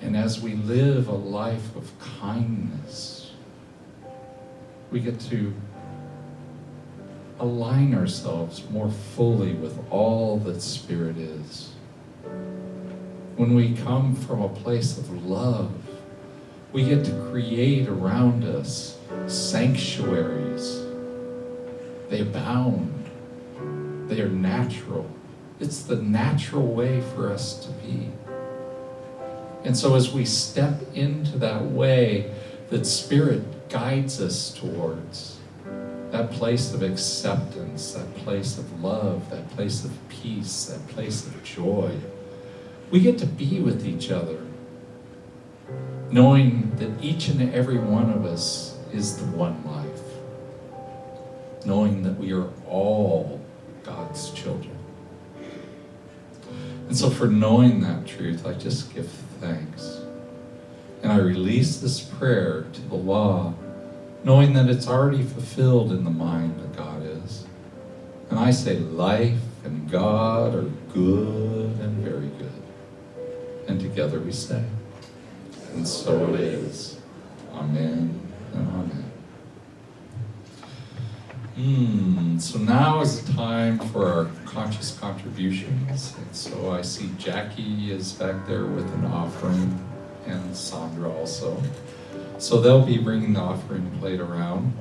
Speaker 2: And as we live a life of kindness, we get to align ourselves more fully with all that Spirit is. When we come from a place of love, we get to create around us sanctuaries. They abound. They are natural. It's the natural way for us to be. And so as we step into that way that Spirit guides us towards, that place of acceptance, that place of love, that place of peace, that place of joy, we get to be with each other, knowing that each and every one of us is the one life, knowing that we are all God's children. And so for knowing that truth, I just give thanks. And I release this prayer to the law, knowing that it's already fulfilled in the mind that God is. And I say life and God are good and very good. And together we say, and so it is. Amen and amen. So now is the time for our conscious contributions. And so I see Jackie is back there with an offering, and Sandra also. So they'll be bringing the offering plate around.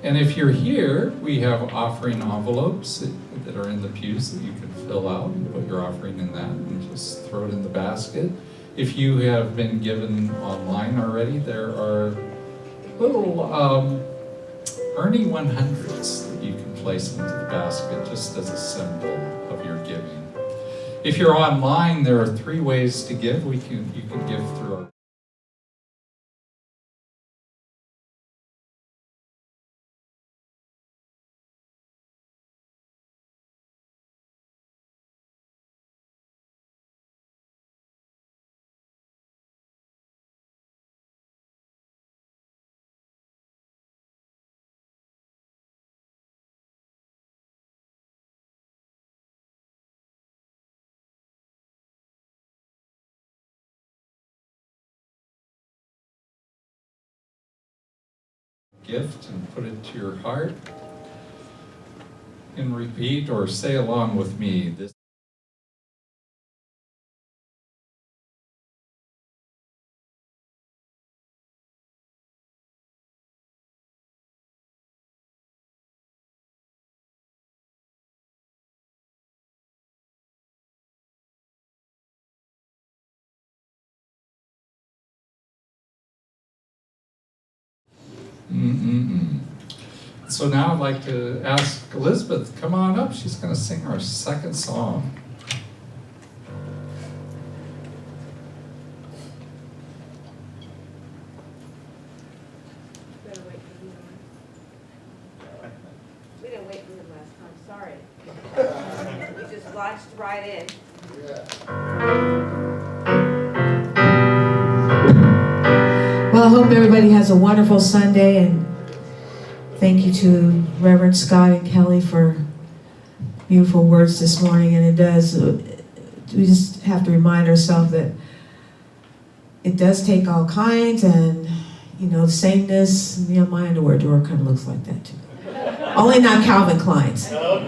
Speaker 2: And if you're here, we have offering envelopes that are in the pews that you can fill out and put your offering in that and just throw it in the basket. If you have been given online already, there are little Ernie 100s that you can place into the basket just as a symbol of your giving. If you're online, there are 3 ways to give. You can give through our gift and put it to your heart and repeat or say along with me this. So now I'd like to ask Elizabeth, come on up. She's going to sing our second song.
Speaker 5: We didn't wait for him last time, sorry. We just launched right in.
Speaker 4: Well, I hope everybody has a wonderful Sunday, and thank you to Reverend Scott and Kelly for beautiful words this morning. And it does we just have to remind ourselves that it does take all kinds, and sameness. My underwear drawer kind of looks like that too. Only not Calvin Klein's. Although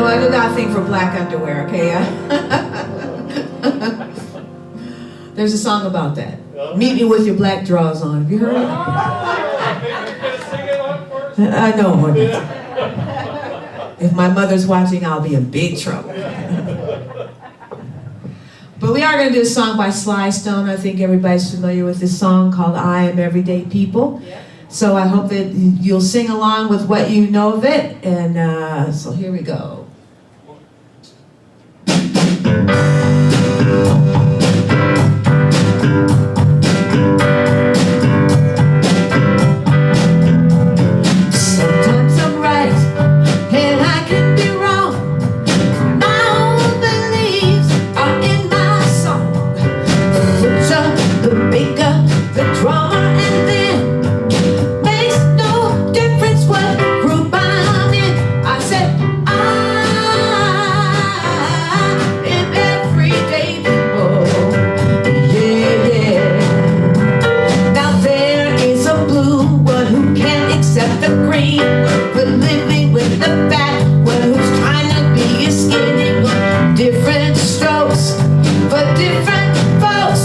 Speaker 4: I do not think for black underwear, okay? There's a song about that. Meet me with your black drawers on. Have you heard it? I know. If my mother's watching, I'll be in big trouble. But we are going to do a song by Sly Stone. I think everybody's familiar with this song called I Am Everyday People. So I hope that you'll sing along with what you know of it. And so here we go. Sometimes I'm right and I can be wrong. My own beliefs are in my song. The butcher, the baker, the drummer, and then makes no difference what group I'm in. I said I am everyday people. Yeah, yeah. Now there is a blue one who can't accept the green one. We're living with the fat one who's trying to be a skinny one. Different strokes for different folks,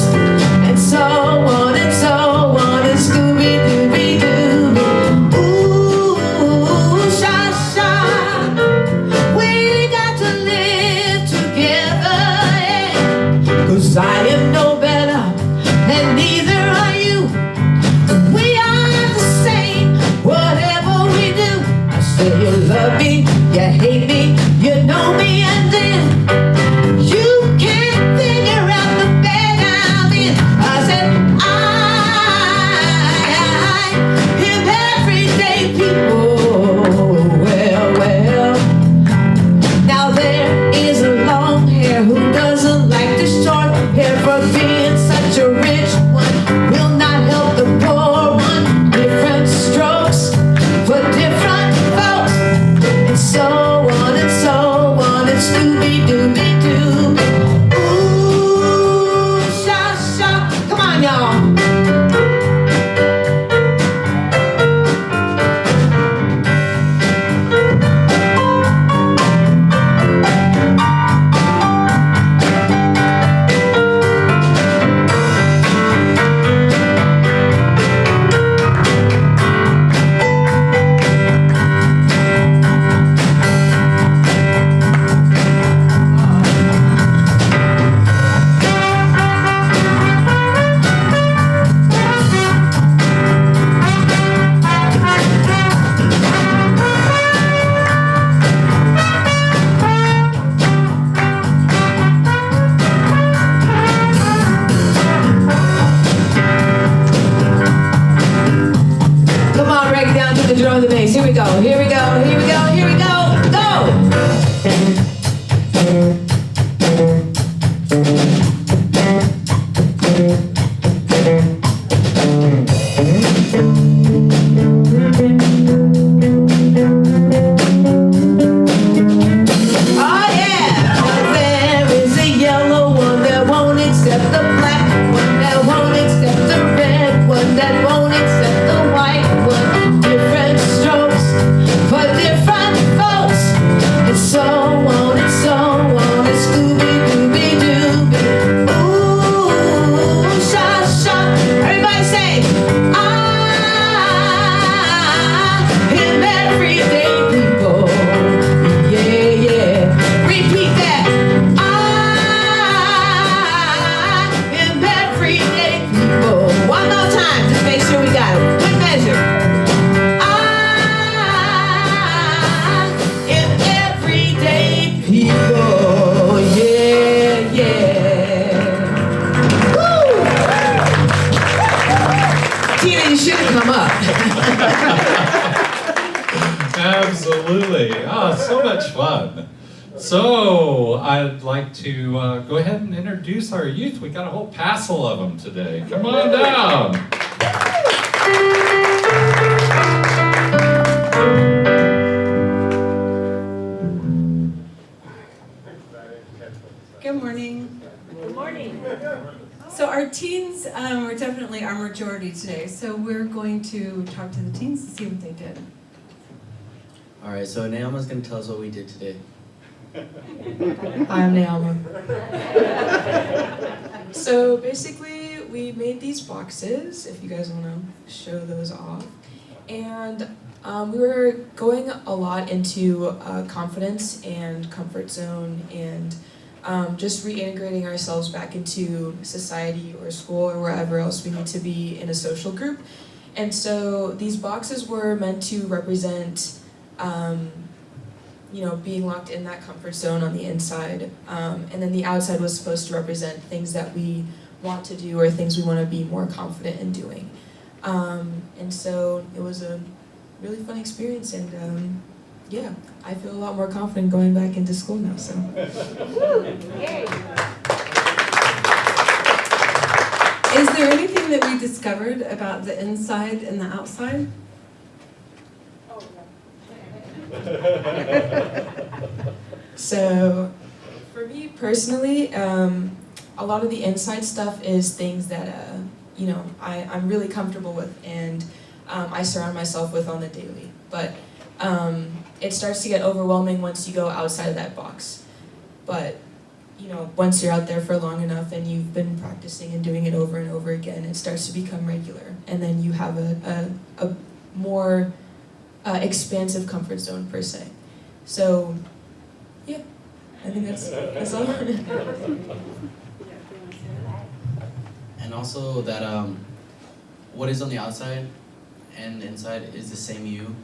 Speaker 4: and so on and so on, and Scooby-Dooby-Dooby. Ooh, sha-sha, we got to live together, yeah. 'Cause I am no better, and neither are you. We are the same, whatever we do. I say you love me, you hate me, you know me, and then you can't figure out the bed I'm in. I said I am everyday people. Well, well. Now there is a long hair who doesn't like the short hair for being such a rich one. Will not help the poor one. Different strokes for different folks, and so on and so on, and Scooby-Dooby-Dooby. Ooh, sha-sha. Come on, y'all. Come on, break it down to the drum and the bass. Here we go, here we go, here we go, here we go, go! Oh yeah! There is a yellow one that won't accept the black one, that won't accept the red one, that won't accept the white one. Different strokes for different folks, and so on and so on, and Scooby-Dooby-Dooby. Ooh, sha-sha. Everybody say, I am everyday people. Yeah, yeah. Repeat that. I am everyday people. One more time, just make sure we got it. Good measure. I am everyday people. Yeah, yeah. Woo! Tina, you should have come up.
Speaker 2: Absolutely. Oh, so much fun. So I'd like to go ahead and introduce our youth. We got a whole passel of them today. Come on down.
Speaker 6: So our teens were definitely our majority today, so we're going to talk to the teens to see what they did.
Speaker 7: All right, so Naoma's going to tell us what we did today.
Speaker 6: I'm Naoma.
Speaker 8: So basically, we made these boxes, if you guys want to show those off. And we were going a lot into confidence and comfort zone and just reintegrating ourselves back into society or school or wherever else we need to be in a social group. And so these boxes were meant to represent being locked in that comfort zone on the inside. And then the outside was supposed to represent things that we want to do or things we want to be more confident in doing. And so it was a really fun experience, and yeah, I feel a lot more confident going back into school now, so.
Speaker 6: Is there anything that we discovered about the inside and the outside?
Speaker 8: So, for me personally, a lot of the inside stuff is things that, I'm really comfortable with and I surround myself with on the daily. But it starts to get overwhelming once you go outside of that box. But, once you're out there for long enough and you've been practicing and doing it over and over again, it starts to become regular. And then you have a more expansive comfort zone per se. So, yeah, I think that's all.
Speaker 7: And also that what is on the outside and inside is the same you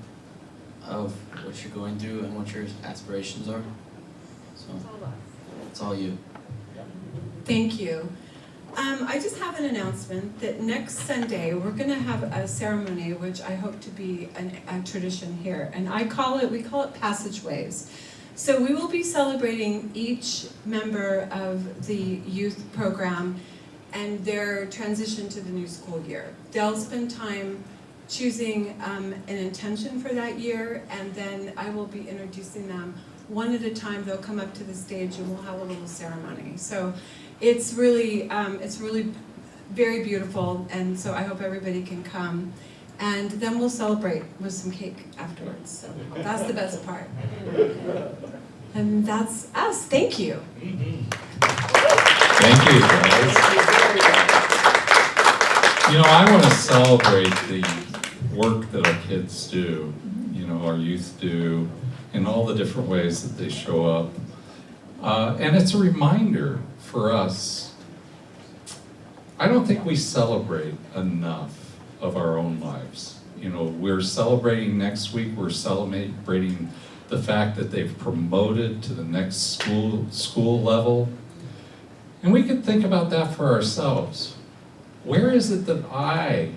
Speaker 7: of what you're going through and what your aspirations are. So it's all you.
Speaker 6: Thank you. I just have an announcement that next Sunday we're going to have a ceremony which I hope to be a tradition here, and we call it Passageways. So we will be celebrating each member of the youth program and their transition to the new school year. They'll spend time choosing an intention for that year, and then I will be introducing them one at a time. They'll come up to the stage and we'll have a little ceremony. So it's really very beautiful, and so I hope everybody can come. And then we'll celebrate with some cake afterwards. So that's the best part. And that's us. Thank you.
Speaker 2: Thank you, guys. I want to celebrate the work that our kids do, our youth do, in all the different ways that they show up. And it's a reminder for us. I don't think we celebrate enough of our own lives. We're celebrating next week, we're celebrating the fact that they've promoted to the next school level. And we could think about that for ourselves. Where is it that I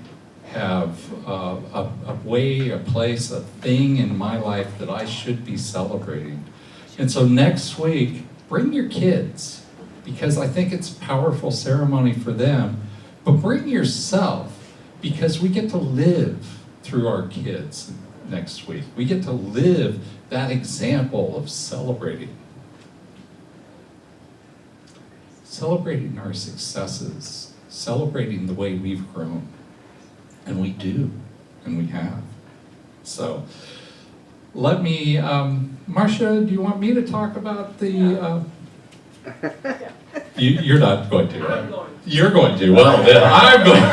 Speaker 2: have a way, a place, a thing in my life that I should be celebrating? And so next week, bring your kids, because I think it's a powerful ceremony for them, but bring yourself, because we get to live through our kids next week. We get to live that example of celebrating. Celebrating our successes, celebrating the way we've grown. And we do, and we have. So, let me, Marcia, do you want me to talk about the, you're not going to, right? You're going to, well, then I'm going to.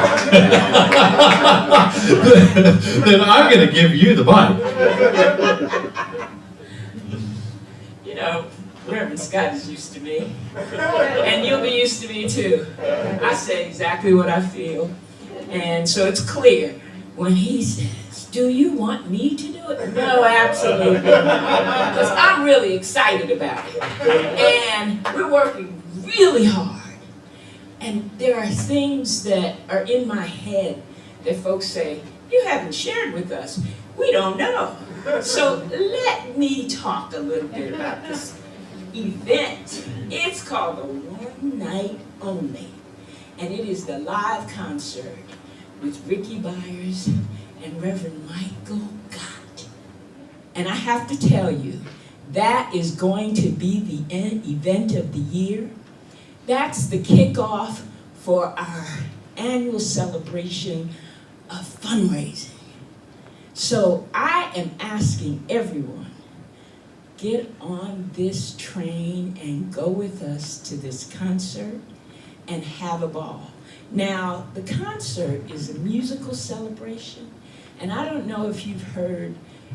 Speaker 2: Then I'm going to give you the mic.
Speaker 9: Reverend Scott is used to me, and you'll be used to me too. I say exactly what I feel, and so it's clear when he says, "Do you want me to do it?" No, absolutely, because I'm really excited about it, and we're working really hard, and there are things that are in my head that folks say, "You haven't shared with us. We don't know." So let me talk a little bit about this event. It's called the One Night Only, and it is the live concert with Ricky Byers and Reverend Michael Gott. And I have to tell you, that is going to be the event of the year, That's the kickoff for our annual celebration of fundraising. So I am asking everyone, get on this train and go with us to this concert and have a ball. Now, the concert is a musical celebration, and I don't know if you've heard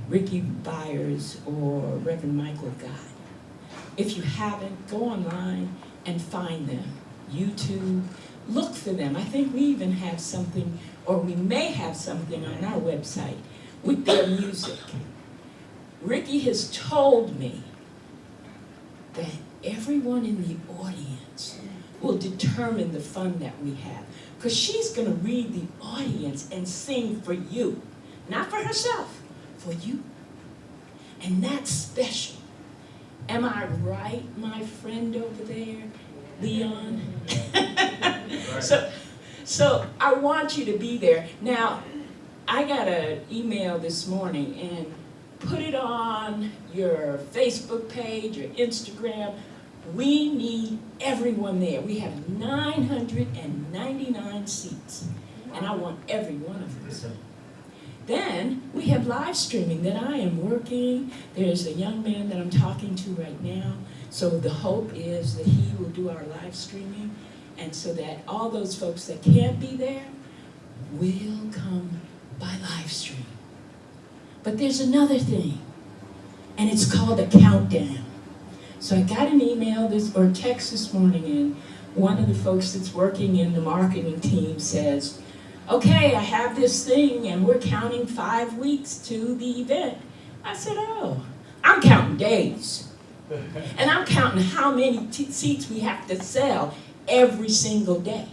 Speaker 9: Ricky Byers or Reverend Michael God. If you haven't, go online and find them. YouTube, look for them. I think we even have something, or we may have something on our website with their music. Ricky has told me that everyone in the audience will determine the fun that we have. Because she's going to read the audience and sing for you. Not for herself, for you. And that's special. Am I right, my friend over there, Leon? So I want you to be there. Now, I got an email this morning, and put it on your Facebook page, your Instagram. We need everyone there. We have 999 seats, and I want every one of them. Then we have live streaming that I am working. There's a young man that I'm talking to right now. So the hope is that he will do our live streaming, and so that all those folks that can't be there will come by live stream. But there's another thing, and it's called a countdown. So I got an email or text this morning, and one of the folks that's working in the marketing team says, okay, I have this thing, and we're counting 5 weeks to the event. I said, oh, I'm counting days. And I'm counting how many seats we have to sell every single day.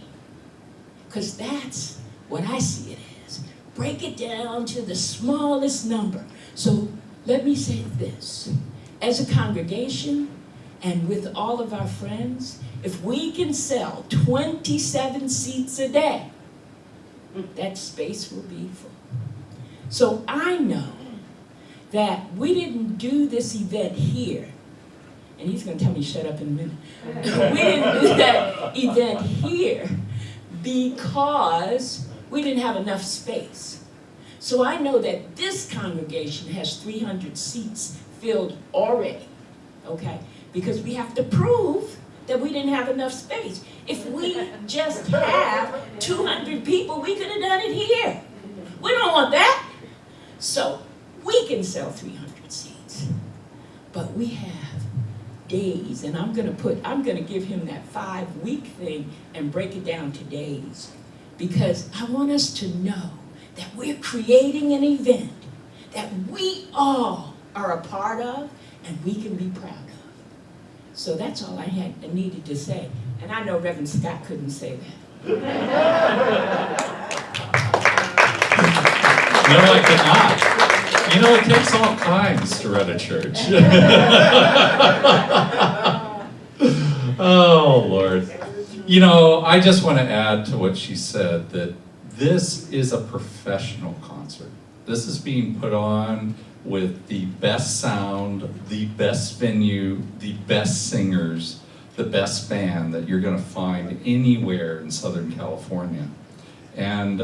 Speaker 9: Because that's what I see it as. Break it down to the smallest number. So let me say this. As a congregation, and with all of our friends, if we can sell 27 seats a day, that space will be full. So I know that we didn't do this event here, and he's going to tell me shut up in a minute. We didn't do that event here because we didn't have enough space. So I know that this congregation has 300 seats filled already, okay? Because we have to prove that we didn't have enough space. If we just have 200 people, we could have done it here. We don't want that. So we can sell 300 seats, but we have days, and I'm gonna give him that 5-week thing and break it down to days, because I want us to know that we're creating an event that we all are a part of and we can be proud of. So that's all I needed to say. And I know Reverend Scott couldn't say that.
Speaker 2: No, I cannot. You know, it takes all kinds to run a church. Oh, Lord. You know, I just want to add to what she said, that this is a professional concert. This is being put on with the best sound, the best venue, the best singers, the best band that you're going to find anywhere in Southern California. And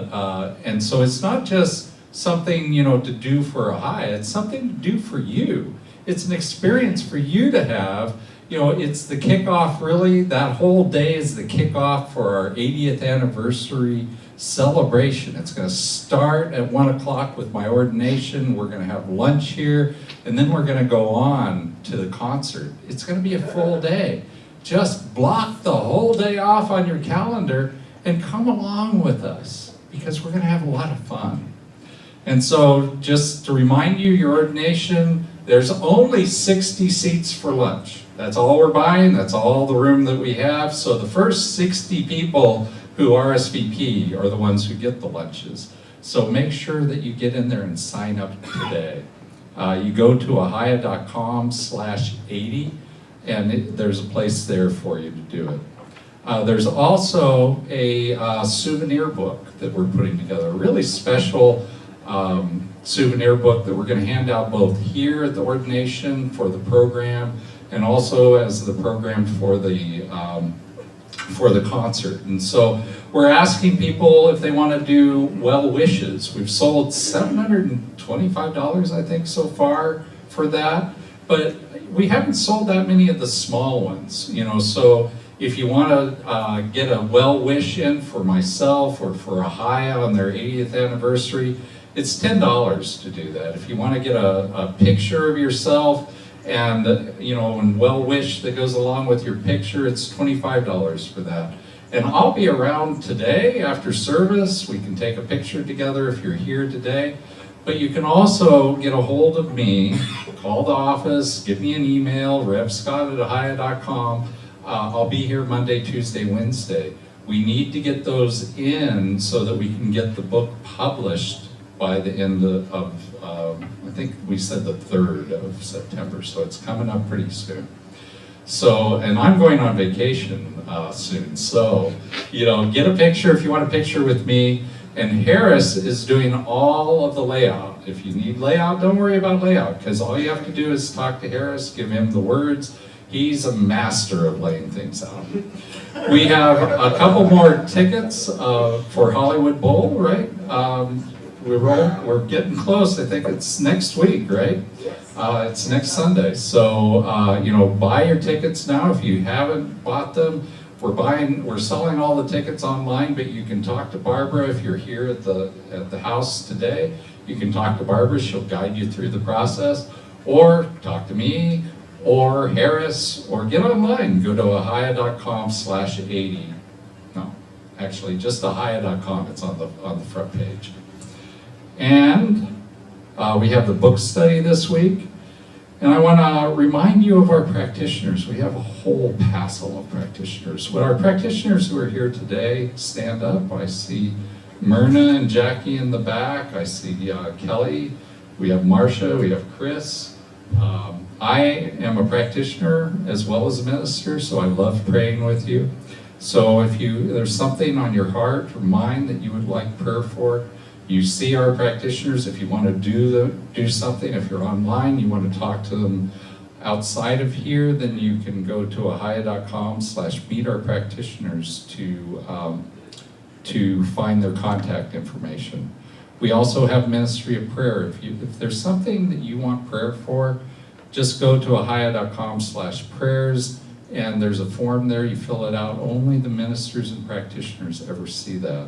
Speaker 2: so it's not just something, you know, to do for Ahiah, it's something to do for you. It's an experience for you to have. You know, it's the kickoff, really. That whole day is the kickoff for our 80th anniversary celebration. It's going to start at 1 o'clock with my ordination. We're going to have lunch here, and then we're going to go on to the concert. It's going to be a full day. Just block the whole day off on your calendar and come along with us, because we're going to have a lot of fun. And so just to remind you, your ordination, there's only 60 seats for lunch. That's all we're buying. That's all the room that we have. So the first 60 people who RSVP are the ones who get the lunches. So make sure that you get in there and sign up today. You go to ahiah.com/80, and there's a place there for you to do it. There's also a souvenir book that we're putting together, a really special souvenir book that we're going to hand out both here at the ordination for the program, and also as the program for the for the concert. And so we're asking people if they want to do well wishes. We've sold $725, I think, so far for that, but we haven't sold that many of the small ones, you know. So if you want to get a well wish in for myself or for Ahiah on their 80th anniversary, it's $10 to do that. If you want to get a picture of yourself and, you know, and well wish that goes along with your picture, it's $25 for that. And I'll be around today after service. We can take a picture together if you're here today. But you can also get a hold of me, call the office, give me an email, revscott@ahiah.com. I'll be here Monday, Tuesday, Wednesday. We need to get those in so that we can get the book published by the end of I think we said the 3rd of September, so it's coming up pretty soon. So, and I'm going on vacation soon, so, you know, get a picture if you want a picture with me. And Harris is doing all of the layout. If you need layout, don't worry about layout, because all you have to do is talk to Harris, give him the words. He's a master of laying things out. We have a couple more tickets for Hollywood Bowl, right? We're getting close. I think it's next week, right? It's next Sunday. So, you know, buy your tickets now if you haven't bought them. We're selling all the tickets online, but you can talk to Barbara if you're here at the house today. You can talk to Barbara, she'll guide you through the process, or talk to me, or Harris, or get online. Go to ahiah.com/80. No, actually, just ahiah.com. It's on the front page. And we have the book study this week. And I want to remind you of our practitioners. We have a whole passel of practitioners. When our practitioners who are here today stand up, I see Myrna and Jackie in the back. I see Kelly. We have Marcia. We have Chris. I am a practitioner as well as a minister, so I love praying with you. So if there's something on your heart or mind that you would like prayer for, you see our practitioners. If you want to do something, if you're online, you want to talk to them outside of here, then you can go to ahiah.com/meet-our-practitioners to find their contact information. We also have ministry of prayer. If there's something that you want prayer for, just go to ahiah.com/prayers, and there's a form there. You fill it out. Only the ministers and practitioners ever see that.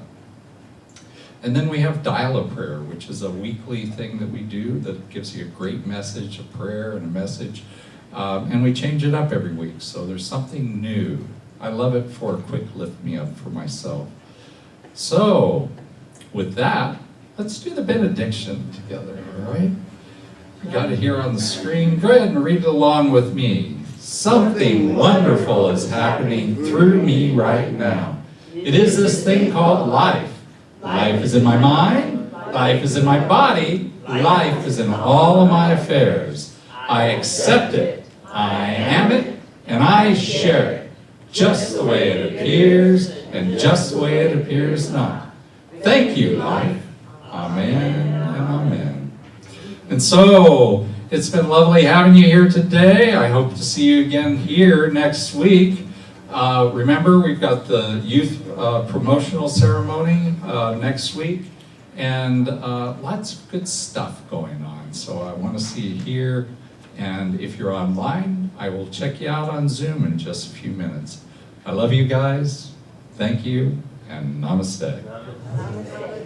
Speaker 2: And then we have Dial-A-Prayer, which is a weekly thing that we do that gives you a great message, a prayer and a message. And we change it up every week, so there's something new. I love it for a quick lift me up for myself. So, with that, let's do the benediction together, all right? You got it here on the screen. Go ahead and read it along with me. Something wonderful is happening through me right now. It is this thing called life. Life is in my mind, life is in my body, life is in all of my affairs. I accept it, I am it, and I share it, just the way it appears, and just the way it appears not. Thank you, life. Amen and amen. And so, it's been lovely having you here today. I hope to see you again here next week. Remember, we've got the youth promotional ceremony next week, and lots of good stuff going on. So I want to see you here, and if you're online, I will check you out on Zoom in just a few minutes. I love you guys. Thank you, and namaste.
Speaker 5: Namaste.